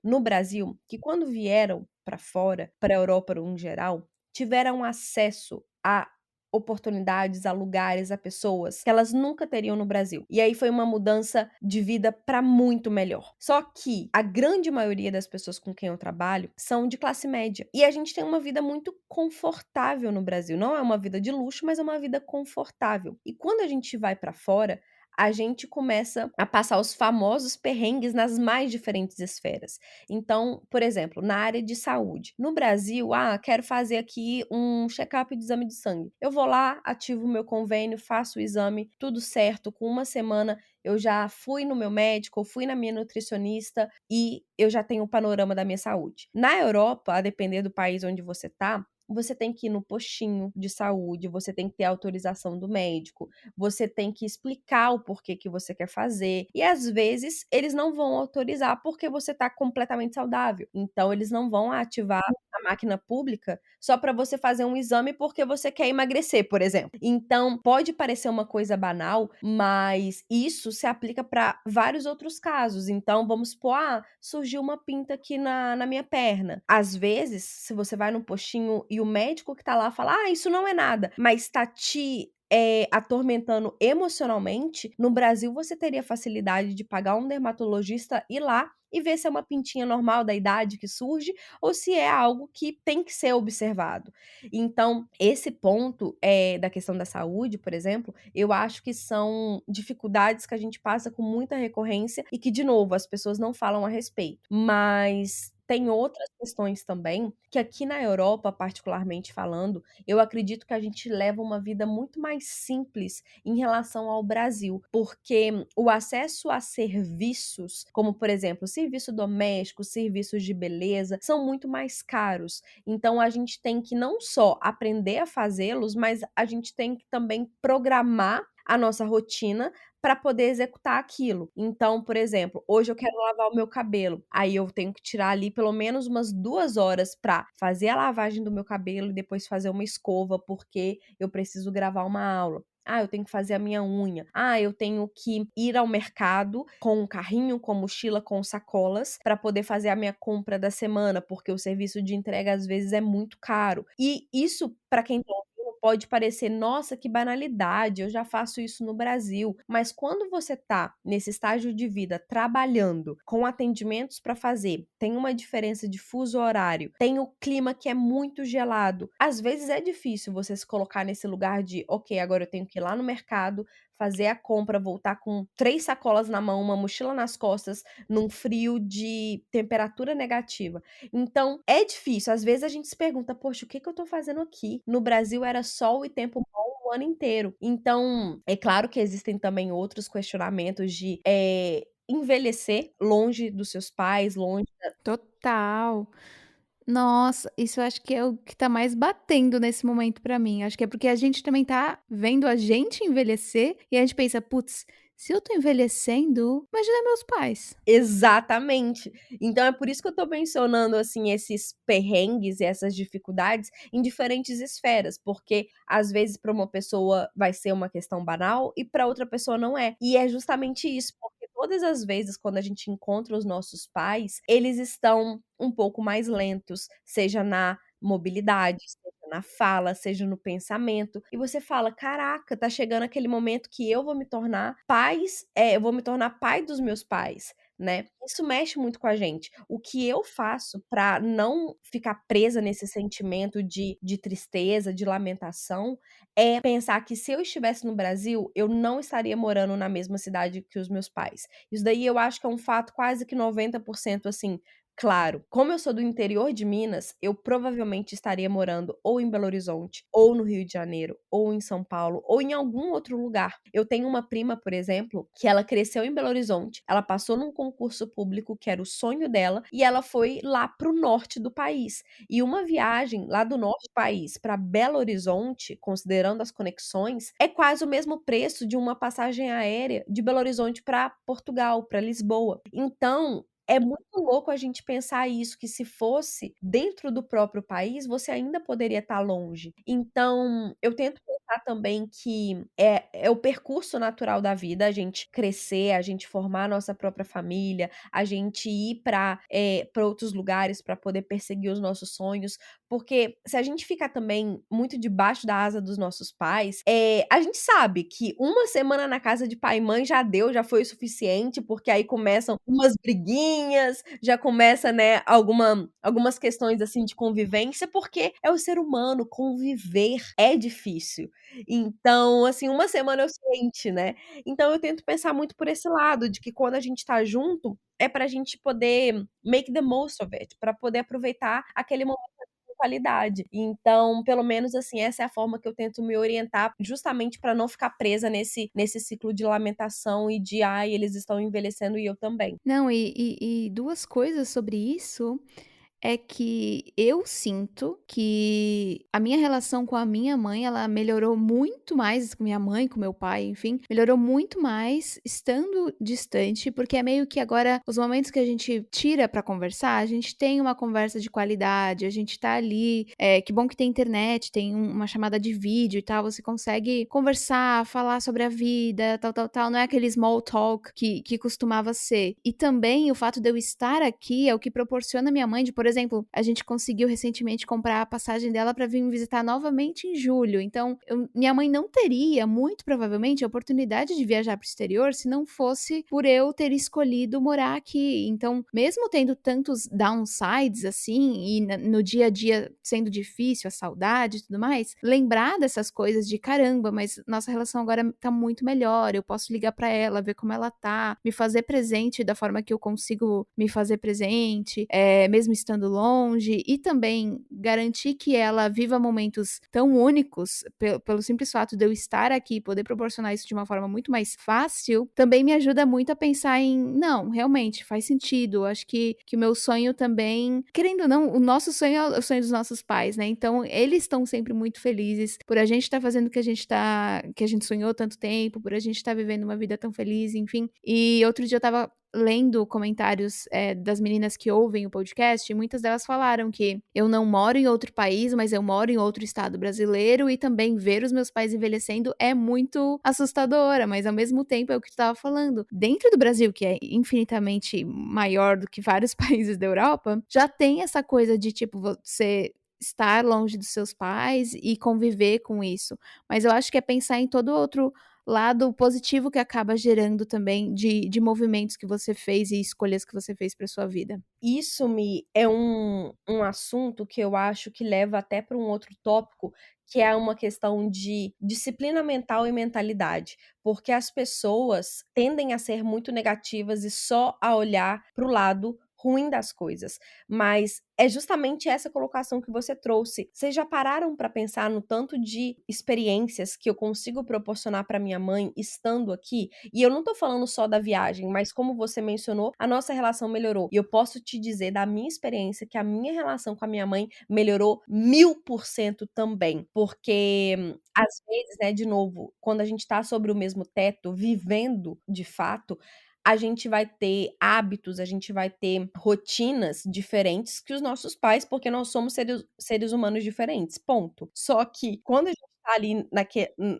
no Brasil, que quando vieram para fora, para a Europa no geral, tiveram acesso a oportunidades, a lugares, a pessoas que elas nunca teriam no Brasil. E aí foi uma mudança de vida para muito melhor. Só que a grande maioria das pessoas com quem eu trabalho são de classe média. E a gente tem uma vida muito confortável no Brasil. Não é uma vida de luxo, mas é uma vida confortável. E quando a gente vai para fora, a gente começa a passar os famosos perrengues nas mais diferentes esferas. Então, por exemplo, na área de saúde. No Brasil, quero fazer aqui um check-up de exame de sangue. Eu vou lá, ativo o meu convênio, faço o exame, tudo certo. Com uma semana, eu já fui no meu médico, ou fui na minha nutricionista e eu já tenho o panorama da minha saúde. Na Europa, a depender do país onde você tá, você tem que ir no postinho de saúde, você tem que ter autorização do médico, você tem que explicar o porquê que você quer fazer. E às vezes eles não vão autorizar porque você está completamente saudável. Então eles não vão ativar a máquina pública só para você fazer um exame porque você quer emagrecer, por exemplo. Então pode parecer uma coisa banal, mas isso se aplica para vários outros casos. Então vamos supor, surgiu uma pinta aqui na minha perna. Às vezes, se você vai no postinho e o médico que tá lá fala, isso não é nada, mas tá te atormentando emocionalmente, no Brasil você teria facilidade de pagar um dermatologista, ir lá e ver se é uma pintinha normal da idade que surge ou se é algo que tem que ser observado. Então, esse ponto da questão da saúde, por exemplo, eu acho que são dificuldades que a gente passa com muita recorrência e que, de novo, as pessoas não falam a respeito. Mas tem outras questões também, que aqui na Europa, particularmente falando, eu acredito que a gente leva uma vida muito mais simples em relação ao Brasil, porque o acesso a serviços, como por exemplo, serviço doméstico, serviços de beleza, são muito mais caros. Então a gente tem que não só aprender a fazê-los, mas a gente tem que também programar a nossa rotina para poder executar aquilo. Então, por exemplo, hoje eu quero lavar o meu cabelo. Aí eu tenho que tirar ali pelo menos umas 2 horas para fazer a lavagem do meu cabelo e depois fazer uma escova, porque eu preciso gravar uma aula. Eu tenho que fazer a minha unha. Eu tenho que ir ao mercado com um carrinho, com mochila, com sacolas, para poder fazer a minha compra da semana, porque o serviço de entrega às vezes é muito caro. E isso, para quem tá ouvindo, pode parecer, nossa, que banalidade, eu já faço isso no Brasil. Mas quando você tá nesse estágio de vida trabalhando, com atendimentos para fazer, tem uma diferença de fuso horário, tem o clima que é muito gelado. Às vezes é difícil você se colocar nesse lugar de, ok, agora eu tenho que ir lá no mercado, fazer a compra, voltar com 3 sacolas na mão, uma mochila nas costas, num frio de temperatura negativa. Então, é difícil. Às vezes a gente se pergunta, poxa, o que eu tô fazendo aqui? No Brasil era sol e tempo bom o ano inteiro. Então, é claro que existem também outros questionamentos de envelhecer longe dos seus pais, longe Total. Nossa, isso eu acho que é o que tá mais batendo nesse momento pra mim. Acho que é porque a gente também tá vendo a gente envelhecer e a gente pensa: "Putz, se eu tô envelhecendo, imagina meus pais". Exatamente. Então é por isso que eu tô mencionando, assim, esses perrengues e essas dificuldades em diferentes esferas, porque às vezes para uma pessoa vai ser uma questão banal e para outra pessoa não é. E é justamente isso, porque todas as vezes quando a gente encontra os nossos pais, eles estão um pouco mais lentos, seja na mobilidade, seja na fala, seja no pensamento, e você fala: "Caraca, tá chegando aquele momento que eu vou me tornar eu vou me tornar pai dos meus pais", né. Isso mexe muito com a gente. O que eu faço pra não ficar presa nesse sentimento de tristeza, de lamentação, é pensar que se eu estivesse no Brasil, eu não estaria morando na mesma cidade que os meus pais. Isso daí eu acho que é um fato quase que 90% assim, claro. Como eu sou do interior de Minas, eu provavelmente estaria morando ou em Belo Horizonte, ou no Rio de Janeiro, ou em São Paulo, ou em algum outro lugar. Eu tenho uma prima, por exemplo, que ela cresceu em Belo Horizonte, ela passou num concurso público que era o sonho dela, e ela foi lá para o norte do país. E uma viagem lá do norte do país para Belo Horizonte, considerando as conexões, é quase o mesmo preço de uma passagem aérea de Belo Horizonte para Portugal, para Lisboa. Então, é muito louco a gente pensar isso, que se fosse dentro do próprio país, você ainda poderia estar longe. Então, eu tento pensar também que é o percurso natural da vida, a gente crescer, a gente formar a nossa própria família, a gente ir para outros lugares para poder perseguir os nossos sonhos, porque se a gente ficar também muito debaixo da asa dos nossos pais, a gente sabe que uma semana na casa de pai e mãe já deu, já foi o suficiente, porque aí começam umas briguinhas, já começa, né, algumas questões, assim, de convivência, porque é o ser humano, conviver é difícil. Então, assim, uma semana é o suficiente, né. Então eu tento pensar muito por esse lado, de que quando a gente tá junto, é pra gente poder make the most of it, pra poder aproveitar aquele momento com qualidade. Então, pelo menos, assim, essa é a forma que eu tento me orientar, justamente pra não ficar presa nesse ciclo de lamentação e de: "Ai, eles estão envelhecendo e eu também". Não, e 2 coisas sobre isso. é que eu sinto que a minha relação com a minha mãe, ela melhorou muito mais, com minha mãe, com meu pai, enfim, melhorou muito mais estando distante, porque é meio que agora os momentos que a gente tira pra conversar, a gente tem uma conversa de qualidade, a gente tá ali, que bom que tem internet, tem uma chamada de vídeo e tal, você consegue conversar, falar sobre a vida, tal, não é aquele small talk que costumava ser. E também o fato de eu estar aqui é o que proporciona a minha mãe de, por exemplo, a gente conseguiu recentemente comprar a passagem dela pra vir me visitar novamente em julho. Então, minha mãe não teria, muito provavelmente, a oportunidade de viajar pro exterior se não fosse por eu ter escolhido morar aqui. Então, mesmo tendo tantos downsides assim, e no dia a dia sendo difícil, a saudade e tudo mais, lembrar dessas coisas de caramba, mas nossa relação agora tá muito melhor, eu posso ligar pra ela, ver como ela tá, me fazer presente da forma que eu consigo me fazer presente, mesmo estando longe, e também garantir que ela viva momentos tão únicos, pelo simples fato de eu estar aqui e poder proporcionar isso de uma forma muito mais fácil, também me ajuda muito a pensar em, não, realmente, faz sentido, acho que o meu sonho também, querendo ou não, o nosso sonho é o sonho dos nossos pais, né, então eles estão sempre muito felizes por a gente estar fazendo o que a gente sonhou tanto tempo, por a gente estar vivendo uma vida tão feliz, enfim. E outro dia eu tava lendo comentários das meninas que ouvem o podcast, e muitas delas falaram que eu não moro em outro país, mas eu moro em outro estado brasileiro, e também ver os meus pais envelhecendo é muito assustadora, mas ao mesmo tempo é o que tu tava falando. Dentro do Brasil, que é infinitamente maior do que vários países da Europa, já tem essa coisa de, tipo, você estar longe dos seus pais e conviver com isso. Mas eu acho que é pensar em todo outro lado positivo que acaba gerando também de movimentos que você fez e escolhas que você fez para sua vida. Isso é um assunto que eu acho que leva até para um outro tópico, que é uma questão de disciplina mental e mentalidade, porque as pessoas tendem a ser muito negativas e só a olhar para o lado ruim das coisas, mas é justamente essa colocação que você trouxe. Vocês já pararam para pensar no tanto de experiências que eu consigo proporcionar para minha mãe estando aqui? E eu não tô falando só da viagem, mas como você mencionou, a nossa relação melhorou. E eu posso te dizer da minha experiência que a minha relação com a minha mãe melhorou 1000% também. Porque, às vezes, né, de novo, quando a gente tá sobre o mesmo teto, vivendo de fato, a gente vai ter hábitos, a gente vai ter rotinas diferentes que os nossos pais, porque nós somos seres humanos diferentes, ponto. Só que quando a gente tá ali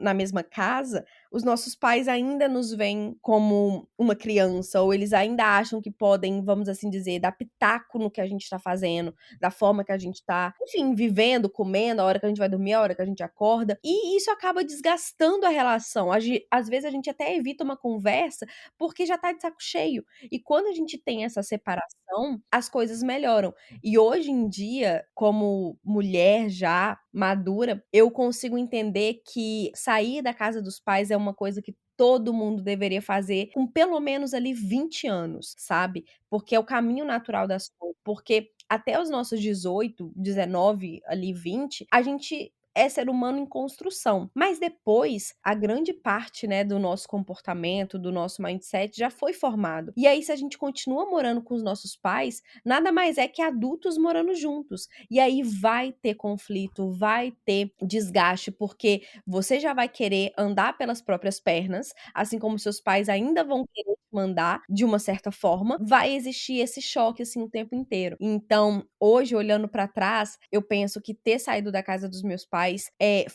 na mesma casa, os nossos pais ainda nos veem como uma criança, ou eles ainda acham que podem, vamos assim dizer, dar pitaco no que a gente tá fazendo, da forma que a gente tá, enfim, vivendo, comendo, a hora que a gente vai dormir, a hora que a gente acorda, e isso acaba desgastando a relação. Às vezes a gente até evita uma conversa porque já tá de saco cheio. E quando a gente tem essa separação, as coisas melhoram. E hoje em dia, como mulher já madura, eu consigo entender que sair da casa dos pais é uma coisa que todo mundo deveria fazer com pelo menos ali 20 anos, sabe? Porque é o caminho natural das coisas. Porque até os nossos 18, 19, ali 20, a gente é ser humano em construção. Mas depois, a grande parte, né, do nosso comportamento, do nosso mindset já foi formado. E aí, se a gente continua morando com os nossos pais, nada mais é que adultos morando juntos. E aí vai ter conflito, vai ter desgaste, porque você já vai querer andar pelas próprias pernas, assim como seus pais ainda vão querer te mandar de uma certa forma, vai existir esse choque assim o tempo inteiro. Então, hoje, olhando pra trás, eu penso que ter saído da casa dos meus pais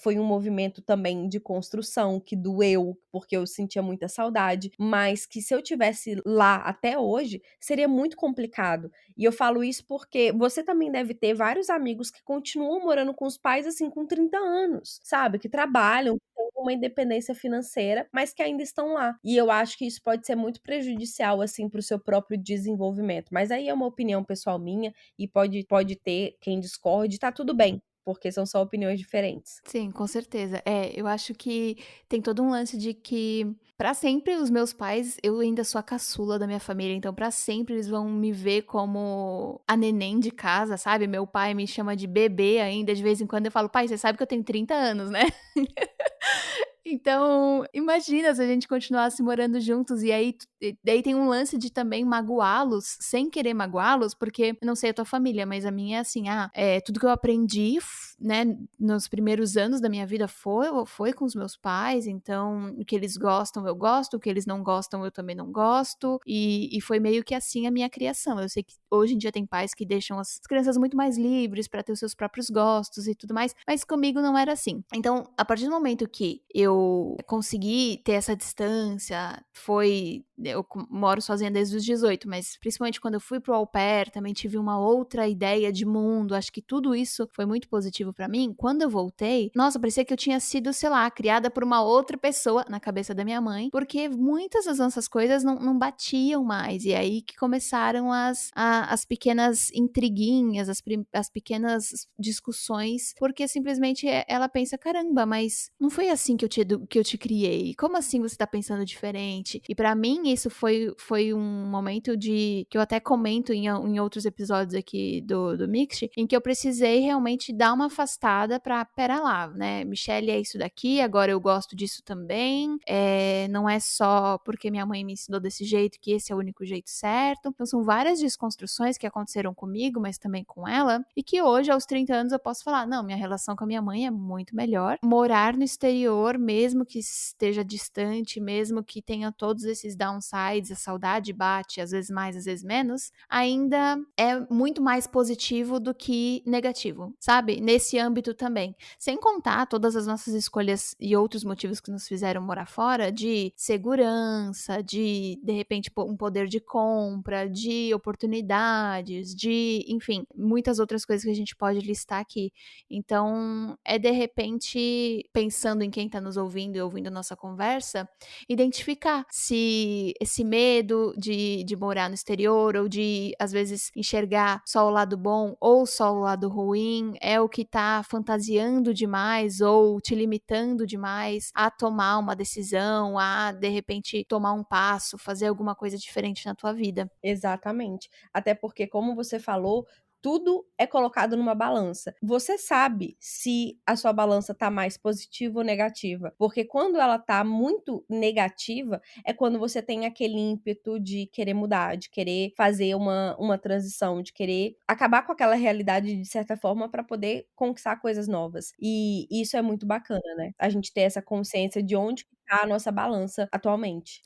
foi um movimento também de construção, que doeu, porque eu sentia muita saudade, mas que se eu tivesse lá até hoje, seria muito complicado. E eu falo isso porque você também deve ter vários amigos que continuam morando com os pais, assim, com 30 anos, sabe? Que trabalham, que têm uma independência financeira, mas que ainda estão lá. E eu acho que isso pode ser muito prejudicial, assim, pro seu próprio desenvolvimento. Mas aí é uma opinião pessoal minha, e pode ter quem discorde, tá tudo bem, porque são só opiniões diferentes. Sim, com certeza. Eu acho que tem todo um lance de que, pra sempre, os meus pais, eu ainda sou a caçula da minha família, então pra sempre eles vão me ver como a neném de casa, sabe? Meu pai me chama de bebê ainda, de vez em quando eu falo, pai, você sabe que eu tenho 30 anos, né? Então, imagina se a gente continuasse morando juntos e aí daí tem um lance de também magoá-los, sem querer magoá-los, porque eu não sei a tua família, mas a minha é assim, tudo que eu aprendi, né, nos primeiros anos da minha vida foi com os meus pais, então o que eles gostam eu gosto, o que eles não gostam eu também não gosto, e foi meio que assim a minha criação. Eu sei que hoje em dia tem pais que deixam as crianças muito mais livres para ter os seus próprios gostos e tudo mais, mas comigo não era assim. Então, a partir do momento que eu consegui ter essa distância, eu moro sozinha desde os 18, mas principalmente quando eu fui pro au pair, também tive uma outra ideia de mundo, acho que tudo isso foi muito positivo pra mim. Quando eu voltei, nossa, parecia que eu tinha sido, sei lá, criada por uma outra pessoa na cabeça da minha mãe, porque muitas das nossas coisas não batiam mais, e aí que começaram as pequenas intriguinhas, as pequenas discussões, porque simplesmente ela pensa, caramba, mas não foi assim que eu te criei, como assim você tá pensando diferente? E pra mim isso foi um momento que eu até comento em outros episódios aqui do Mixed, em que eu precisei realmente dar uma afastada pra, pera lá, né, Michelle é isso daqui, agora eu gosto disso também, não é só porque minha mãe me ensinou desse jeito que esse é o único jeito certo. Então são várias desconstruções que aconteceram comigo, mas também com ela, e que hoje, aos 30 anos, eu posso falar, não, minha relação com a minha mãe é muito melhor. Morar no exterior, mesmo que esteja distante, mesmo que tenha todos esses downsides, a saudade bate, às vezes mais, às vezes menos, ainda é muito mais positivo do que negativo, sabe? Nesse âmbito também. Sem contar todas as nossas escolhas e outros motivos que nos fizeram morar fora, de segurança, de repente, um poder de compra, de oportunidades, enfim, muitas outras coisas que a gente pode listar aqui. Então, de repente, pensando em quem está nos ouvindo e ouvindo a nossa conversa, identificar se esse medo de morar no exterior ou de, às vezes, enxergar só o lado bom ou só o lado ruim é o que está fantasiando demais ou te limitando demais a tomar uma decisão, a, de repente, tomar um passo, fazer alguma coisa diferente na tua vida. Exatamente. Até porque, como você falou, tudo é colocado numa balança. Você sabe se a sua balança tá mais positiva ou negativa, porque quando ela tá muito negativa, é quando você tem aquele ímpeto de querer mudar, de querer fazer uma transição, de querer acabar com aquela realidade de certa forma para poder conquistar coisas novas. E isso é muito bacana, né? A gente ter essa consciência de onde tá a nossa balança atualmente.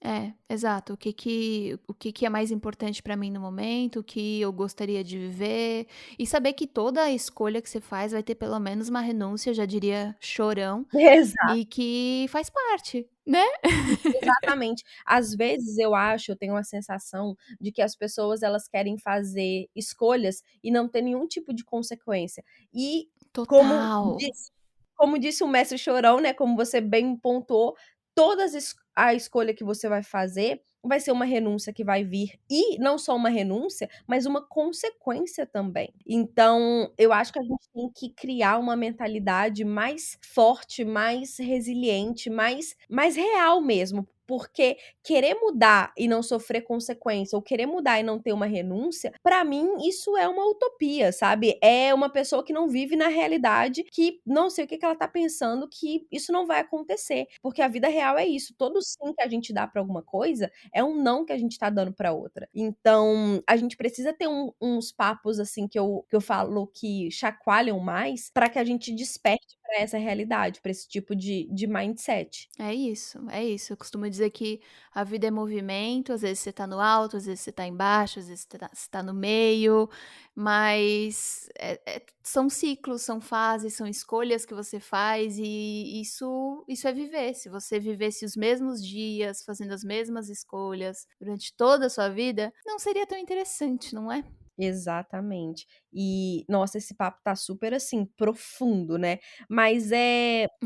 Exato. O que é mais importante pra mim no momento, o que eu gostaria de viver, e saber que toda escolha que você faz vai ter pelo menos uma renúncia, já diria Chorão, Exato. e que faz parte, né? Exatamente. Às vezes eu tenho a sensação de que as pessoas elas querem fazer escolhas e não ter nenhum tipo de consequência. E como Total. disse, como disse o mestre Chorão, né, como você bem pontuou, a escolha que você vai fazer vai ser uma renúncia que vai vir, e não só uma renúncia, mas uma consequência também. Então, eu acho que a gente tem que criar uma mentalidade mais forte, mais resiliente, mais real mesmo, porque querer mudar e não sofrer consequência, ou querer mudar e não ter uma renúncia, pra mim isso é uma utopia, sabe? É uma pessoa que não vive na realidade, que não sei o que ela tá pensando, que isso não vai acontecer, porque a vida real é isso, todo sim que a gente dá pra alguma coisa é um não que a gente tá dando pra outra. Então, a gente precisa ter uns papos assim que eu falo que chacoalham mais, pra que a gente desperte pra essa realidade, pra esse tipo de mindset. É isso, é isso. Eu costumo dizer que a vida é movimento, às vezes você tá no alto, às vezes você tá embaixo, às vezes você tá no meio, mas são ciclos, são fases, são escolhas que você faz, e isso é viver. Se você vivesse os mesmos dias, fazendo as mesmas escolhas durante toda a sua vida, não seria tão interessante, não é? Exatamente. E, nossa, esse papo tá super, assim, profundo, né, mas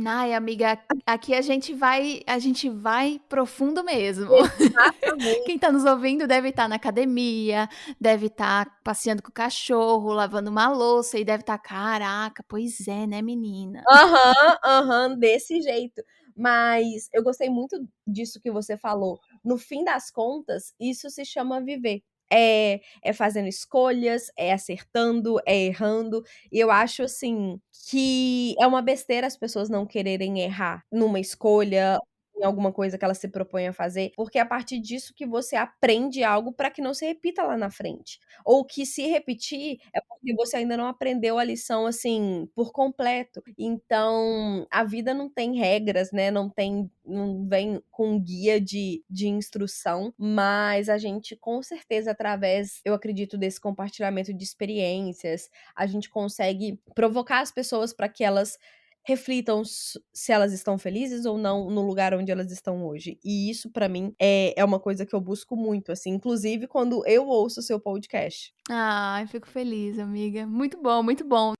Ai, amiga, aqui a gente vai profundo mesmo. exatamente. Quem tá nos ouvindo deve estar na academia, deve estar passeando com o cachorro, lavando uma louça e deve estar, caraca, pois é, né, menina? Aham, aham, desse jeito. Mas eu gostei muito disso que você falou. No fim das contas, isso se chama viver. é fazendo escolhas, é acertando, é errando. E eu acho, assim, que é uma besteira as pessoas não quererem errar numa escolha, em alguma coisa que ela se propõe a fazer, porque é a partir disso que você aprende algo para que não se repita lá na frente. Ou que se repetir é porque você ainda não aprendeu a lição, assim, por completo. Então, a vida não tem regras, né, não vem com guia de instrução, mas a gente com certeza através, eu acredito, desse compartilhamento de experiências, a gente consegue provocar as pessoas para que elas reflitam se elas estão felizes ou não no lugar onde elas estão hoje. E isso, pra mim, é uma coisa que eu busco muito, assim, inclusive quando eu ouço o seu podcast. Ai, fico feliz, amiga. Muito bom, muito bom.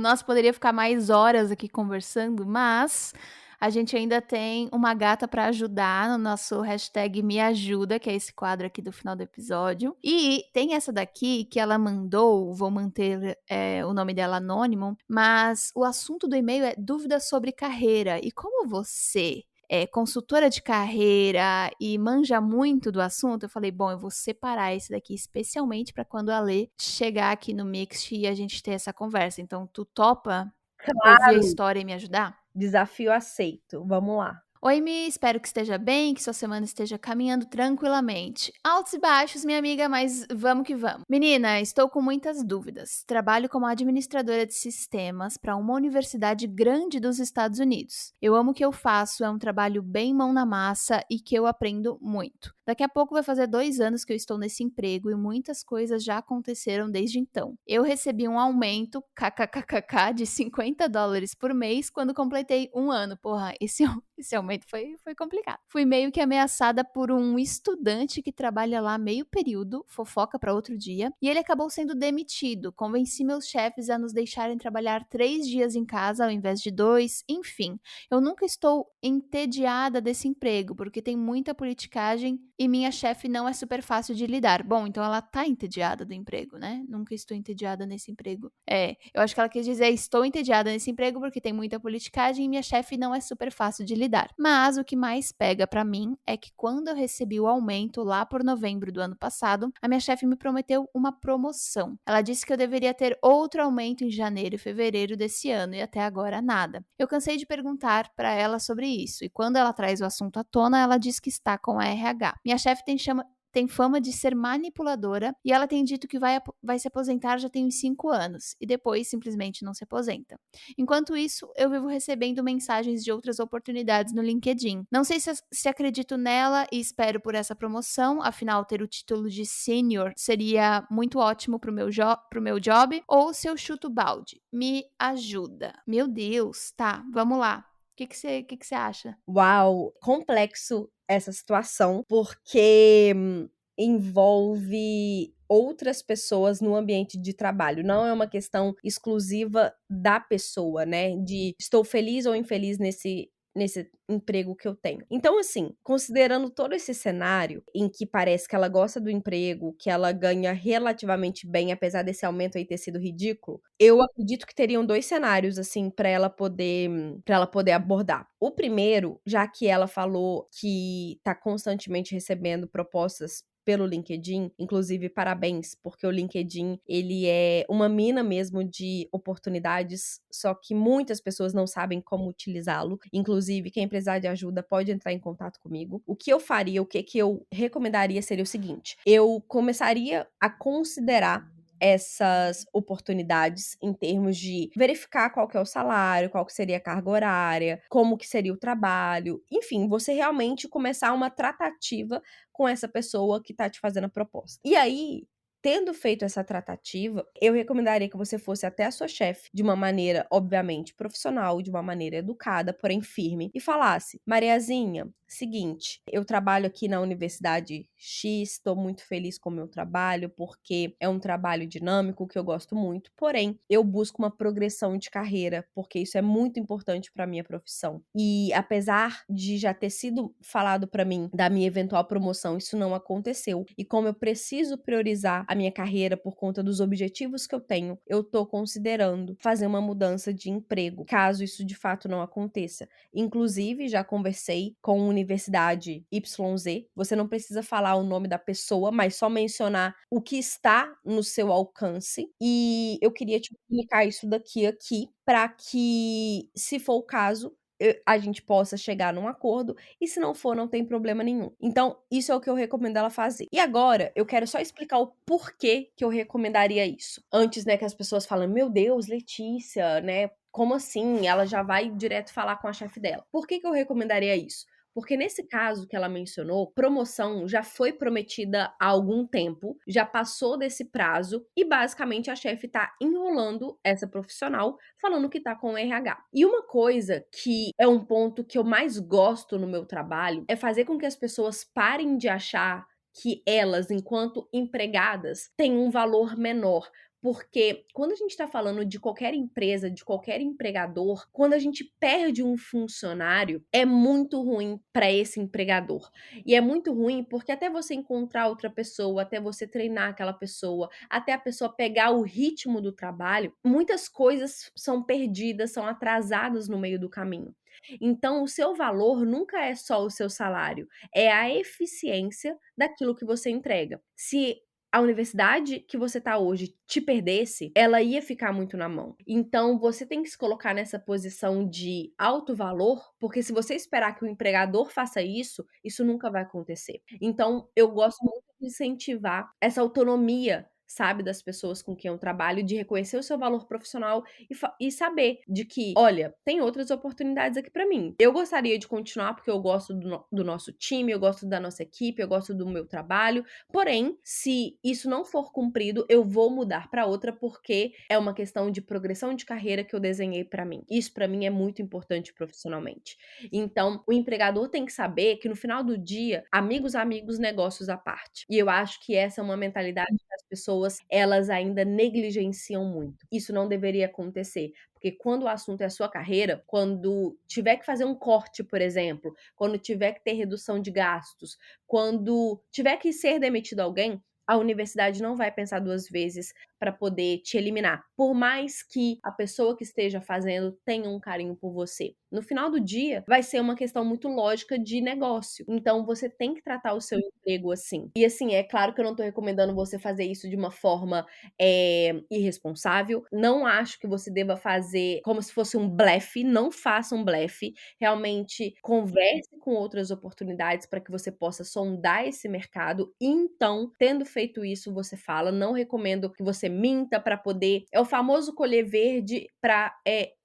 Nossa, poderia ficar mais horas aqui conversando, mas a gente ainda tem uma gata para ajudar no nosso hashtag Me Ajuda, que é esse quadro aqui do final do episódio. E tem essa daqui que ela mandou, vou manter o nome dela anônimo, mas o assunto do e-mail é dúvidas sobre carreira. E como você é consultora de carreira e manja muito do assunto, eu falei, bom, eu vou separar esse daqui especialmente para quando a Lê chegar aqui no Mixed e a gente ter essa conversa. Então, tu topa ouvir a Claro! história e me ajudar? Desafio aceito. Vamos lá. Oi, Mi, espero que esteja bem, que sua semana esteja caminhando tranquilamente. Altos e baixos, minha amiga, mas vamos que vamos. Menina, estou com muitas dúvidas. Trabalho como administradora de sistemas para uma universidade grande dos Estados Unidos. Eu amo o que eu faço, é um trabalho bem mão na massa e que eu aprendo muito. Daqui a pouco vai fazer 2 anos que eu estou nesse emprego e muitas coisas já aconteceram desde então. Eu recebi um aumento, kkkk, de $50 por mês quando completei 1 ano. Porra, esse aumento foi complicado. Fui meio que ameaçada por um estudante que trabalha lá meio período, fofoca para outro dia, e ele acabou sendo demitido. Convenci meus chefes a nos deixarem trabalhar 3 dias em casa ao invés de 2, enfim. Eu nunca estou entediada desse emprego, porque tem muita politicagem e minha chefe não é super fácil de lidar. Bom, então ela tá entediada do emprego, né? Nunca estou entediada nesse emprego. Eu acho que ela quis dizer estou entediada nesse emprego porque tem muita politicagem e minha chefe não é super fácil de lidar. Mas o que mais pega pra mim é que quando eu recebi o aumento lá por novembro do ano passado, a minha chefe me prometeu uma promoção. Ela disse que eu deveria ter outro aumento em janeiro e fevereiro desse ano e até agora nada. Eu cansei de perguntar pra ela sobre isso e quando ela traz o assunto à tona, ela diz que está com a RH. Minha chefe tem fama de ser manipuladora e ela tem dito que vai se aposentar já tem uns 5 anos e depois simplesmente não se aposenta. Enquanto isso, eu vivo recebendo mensagens de outras oportunidades no LinkedIn. Não sei se acredito nela e espero por essa promoção, afinal ter o título de senior seria muito ótimo pro meu job, ou se eu chuto balde. Me ajuda. Meu Deus, tá, vamos lá. O que que você acha? Uau, complexo essa situação, porque envolve outras pessoas no ambiente de trabalho. Não é uma questão exclusiva da pessoa, né? De estou feliz ou infeliz nesse emprego que eu tenho. Então, assim, considerando todo esse cenário em que parece que ela gosta do emprego, que ela ganha relativamente bem, apesar desse aumento aí ter sido ridículo, eu acredito que teriam 2 cenários, assim, para ela poder abordar. O primeiro, já que ela falou que tá constantemente recebendo propostas pelo LinkedIn, inclusive parabéns, porque o LinkedIn, ele é uma mina mesmo de oportunidades, só que muitas pessoas não sabem como utilizá-lo. Inclusive, quem precisar de ajuda pode entrar em contato comigo. O que eu faria, o que eu recomendaria seria o seguinte: eu começaria a considerar essas oportunidades em termos de verificar qual que é o salário, qual que seria a carga horária, como que seria o trabalho, enfim, você realmente começar uma tratativa com essa pessoa que tá te fazendo a proposta. E aí, tendo feito essa tratativa, eu recomendaria que você fosse até a sua chefe de uma maneira, obviamente, profissional, de uma maneira educada, porém firme, e falasse: Mariazinha, seguinte, eu trabalho aqui na Universidade X, estou muito feliz com o meu trabalho, porque é um trabalho dinâmico que eu gosto muito, porém, eu busco uma progressão de carreira, porque isso é muito importante para minha profissão. E apesar de já ter sido falado para mim da minha eventual promoção, isso não aconteceu. E como eu preciso priorizar a minha carreira por conta dos objetivos que eu tenho, eu tô considerando fazer uma mudança de emprego, caso isso de fato não aconteça. Inclusive, já conversei com universidade YZ, você não precisa falar o nome da pessoa, mas só mencionar o que está no seu alcance. E eu queria te comunicar isso daqui aqui, para que, se for o caso, a gente possa chegar num acordo, e se não for, não tem problema nenhum. Então, isso é o que eu recomendo ela fazer. E agora, eu quero só explicar o porquê que eu recomendaria isso. Antes, né, que as pessoas falam, meu Deus, Letícia, né, como assim? Ela já vai direto falar com a chefe dela. Por que que eu recomendaria isso? Porque nesse caso que ela mencionou, promoção já foi prometida há algum tempo, já passou desse prazo e basicamente a chefe tá enrolando essa profissional, falando que tá com o RH. E uma coisa que é um ponto que eu mais gosto no meu trabalho é fazer com que as pessoas parem de achar que elas, enquanto empregadas, têm um valor menor. Porque quando a gente tá falando de qualquer empresa, de qualquer empregador, quando a gente perde um funcionário, é muito ruim para esse empregador. E é muito ruim porque até você encontrar outra pessoa, até você treinar aquela pessoa, até a pessoa pegar o ritmo do trabalho, muitas coisas são perdidas, são atrasadas no meio do caminho. Então, o seu valor nunca é só o seu salário, é a eficiência daquilo que você entrega. Se a universidade que você tá hoje te perdesse, ela ia ficar muito na mão. Então, você tem que se colocar nessa posição de alto valor, porque se você esperar que o empregador faça isso, isso nunca vai acontecer. Então, eu gosto muito de incentivar essa autonomia, sabe, das pessoas com quem eu trabalho, de reconhecer o seu valor profissional e saber de que, olha, tem outras oportunidades aqui pra mim. Eu gostaria de continuar porque eu gosto do nosso time, eu gosto da nossa equipe, eu gosto do meu trabalho. Porém, se isso não for cumprido, eu vou mudar pra outra porque é uma questão de progressão de carreira que eu desenhei pra mim. Isso pra mim é muito importante profissionalmente. Então, o empregador tem que saber que no final do dia, amigos, amigos, negócios à parte. E eu acho que essa é uma mentalidade que as pessoas elas ainda negligenciam muito. Isso não deveria acontecer, porque quando o assunto é a sua carreira, quando tiver que fazer um corte, por exemplo, quando tiver que ter redução de gastos, quando tiver que ser demitido alguém, a universidade não vai pensar duas vezes para poder te eliminar, por mais que a pessoa que esteja fazendo tenha um carinho por você. No final do dia, vai ser uma questão muito lógica de negócio. Então, você tem que tratar o seu emprego assim. E assim, é claro que eu não tô recomendando você fazer isso de uma forma irresponsável. Não acho que você deva fazer como se fosse um blefe. Não faça um blefe. Realmente, converse com outras oportunidades para que você possa sondar esse mercado. E então, tendo feito isso, você fala. Não recomendo que você minta para poder. É o famoso colher verde para.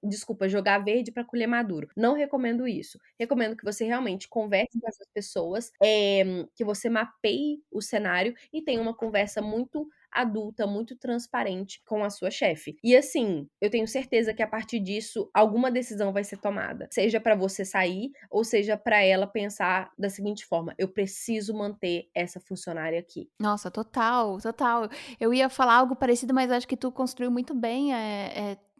Desculpa, jogar verde para colher maduro. Não recomendo isso. Recomendo que você realmente converse com essas pessoas, que você mapeie o cenário e tenha uma conversa muito adulta, muito transparente com a sua chefe. E assim, eu tenho certeza que a partir disso alguma decisão vai ser tomada, seja para você sair ou seja para ela pensar da seguinte forma: eu preciso manter essa funcionária aqui. Nossa, total, total. Eu ia falar algo parecido, mas acho que tu construiu muito bem,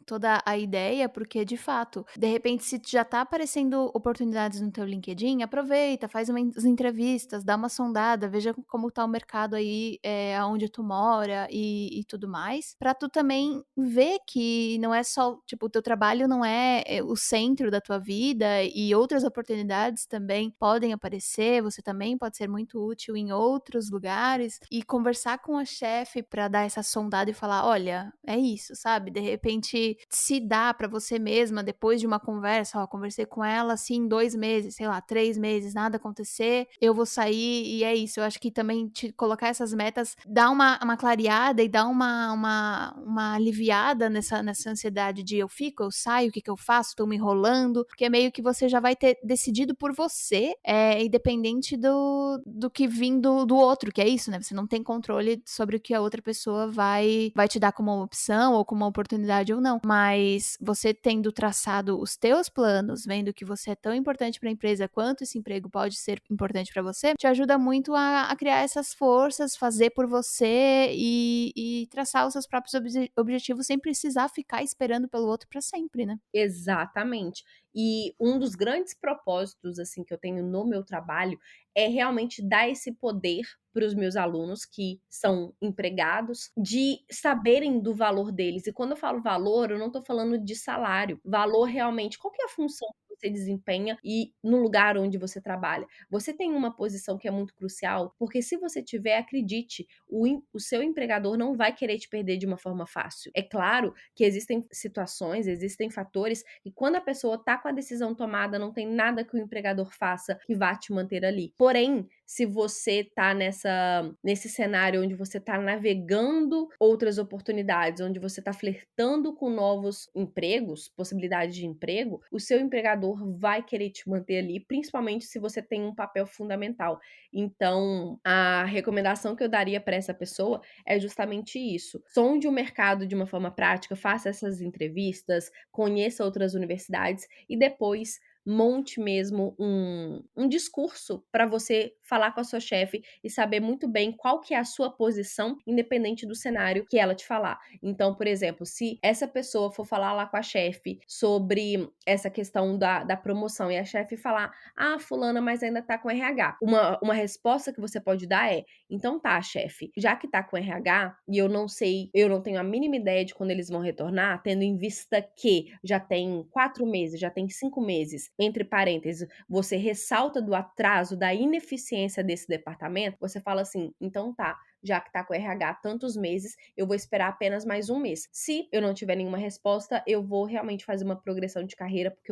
toda a ideia, porque de fato, de repente, se já tá aparecendo oportunidades no teu LinkedIn, aproveita, faz umas entrevistas, dá uma sondada, veja como tá o mercado aí, aonde tu mora e tudo mais, pra tu também ver que não é só, tipo, o teu trabalho não é o centro da tua vida e outras oportunidades também podem aparecer, você também pode ser muito útil em outros lugares e conversar com a chefe pra dar essa sondada e falar, olha, é isso, sabe? De repente, se dá pra você mesma, depois de uma conversa, ó, conversei com ela assim 2 meses, sei lá, 3 meses, nada acontecer, eu vou sair e é isso. Eu acho que também te colocar essas metas dá uma clareada e dá uma aliviada nessa ansiedade de eu fico, eu saio, o que que eu faço, tô me enrolando, porque meio que você já vai ter decidido por você, independente do que vim do outro, que é isso, né? Você não tem controle sobre o que a outra pessoa vai te dar como uma opção ou como uma oportunidade ou não. Mas você tendo traçado os teus planos, vendo que você é tão importante para a empresa quanto esse emprego pode ser importante para você, te ajuda muito a criar essas forças, fazer por você e traçar os seus próprios objetivos sem precisar ficar esperando pelo outro para sempre, né? Exatamente. E um dos grandes propósitos, assim, que eu tenho no meu trabalho é realmente dar esse poder para os meus alunos que são empregados, de saberem do valor deles. E quando eu falo valor, eu não estou falando de salário. Valor realmente, qual que é a função que você desempenha e no lugar onde você trabalha. Você tem uma posição que é muito crucial, porque se você tiver, acredite, o seu empregador não vai querer te perder de uma forma fácil. É claro que existem situações, existem fatores que quando a pessoa tá com a decisão tomada, não tem nada que o empregador faça que vá te manter ali. Porém, se você tá nesse cenário onde você tá navegando outras oportunidades, onde você tá flertando com novos empregos, possibilidades de emprego, o seu empregador vai querer te manter ali, principalmente se você tem um papel fundamental. Então, a recomendação que eu daria para essa pessoa é justamente isso. Sonde o mercado de uma forma prática, faça essas entrevistas, conheça outras universidades e depois monte mesmo um discurso para você falar com a sua chefe e saber muito bem qual que é a sua posição, independente do cenário que ela te falar. Então, por exemplo, se essa pessoa for falar lá com a chefe sobre essa questão da promoção e a chefe falar, fulana, mas ainda tá com RH. Uma resposta que você pode dar é, então tá, chefe, já que tá com RH e eu não sei, eu não tenho a mínima ideia de quando eles vão retornar, tendo em vista que já tem 4 meses, já tem 5 meses, entre parênteses, você ressalta do atraso, da ineficiência desse departamento, você fala assim, então tá, já que tá com RH há tantos meses, eu vou esperar apenas mais um mês. Se eu não tiver nenhuma resposta, eu vou realmente fazer uma progressão de carreira, porque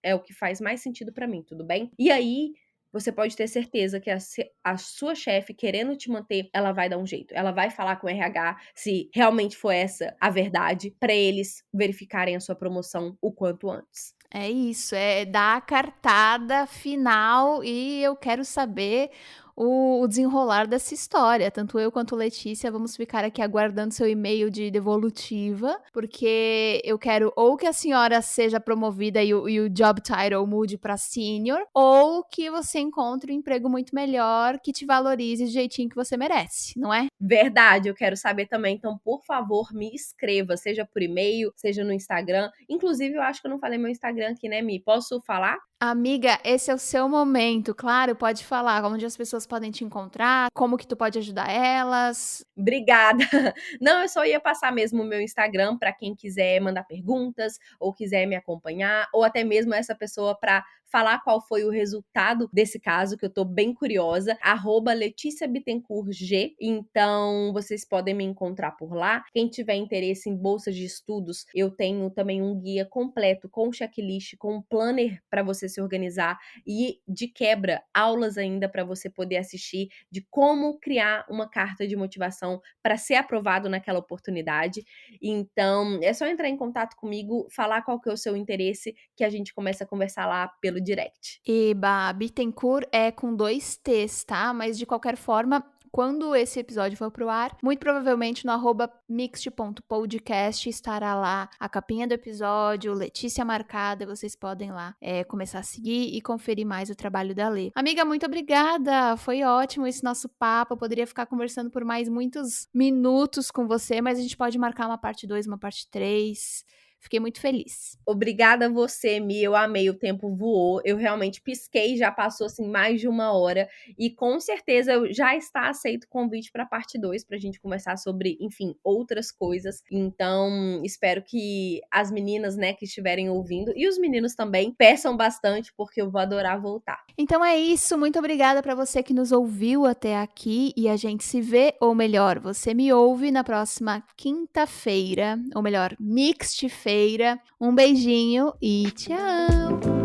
é o que faz mais sentido pra mim, tudo bem? E aí, você pode ter certeza que a sua chefe, querendo te manter, ela vai dar um jeito. Ela vai falar com o RH se realmente for essa a verdade, pra eles verificarem a sua promoção o quanto antes. É isso, é dar a cartada final e eu quero saber o desenrolar dessa história. Tanto eu quanto Letícia vamos ficar aqui aguardando seu e-mail de devolutiva, porque eu quero ou que a senhora seja promovida e o job title mude para senior, ou que você encontre um emprego muito melhor que te valorize do jeitinho que você merece, não é? Verdade, eu quero saber também. Então, por favor, me escreva, seja por e-mail, seja no Instagram. Inclusive, eu acho que eu não falei meu Instagram aqui, né, Mi? Posso falar? Amiga, esse é o seu momento, claro, pode falar onde as pessoas podem te encontrar, como que tu pode ajudar elas. Obrigada. Não, eu só ia passar mesmo o meu Instagram para quem quiser mandar perguntas ou quiser me acompanhar, ou até mesmo essa pessoa para falar qual foi o resultado desse caso, que eu tô bem curiosa, @LeticiaBittencourtG. Então, vocês podem me encontrar por lá. Quem tiver interesse em bolsas de estudos, eu tenho também um guia completo com checklist, com um planner para você se organizar e, de quebra, aulas ainda para você poder assistir de como criar uma carta de motivação para ser aprovado naquela oportunidade. Então, é só entrar em contato comigo, falar qual que é o seu interesse, que a gente começa a conversar lá pelo direct. Eba, Bittencourt é com 2 T's, tá? Mas de qualquer forma, quando esse episódio for pro ar, muito provavelmente no @mixt.podcast estará lá a capinha do episódio, Letícia marcada, vocês podem lá começar a seguir e conferir mais o trabalho da Lê. Amiga, muito obrigada, foi ótimo esse nosso papo, eu poderia ficar conversando por mais muitos minutos com você, mas a gente pode marcar uma parte 2, uma parte 3. Fiquei muito feliz. Obrigada a você, Mi, eu amei, o tempo voou, eu realmente pisquei, já passou assim mais de 1 hora e com certeza já está aceito o convite para parte 2, pra gente conversar sobre, enfim, outras coisas. Então, espero que as meninas, né, que estiverem ouvindo e os meninos também peçam bastante, porque eu vou adorar voltar. Então é isso, muito obrigada para você que nos ouviu até aqui e a gente se vê, ou melhor, você me ouve na próxima quinta-feira, ou melhor, mixte-feira. Um beijinho e tchau!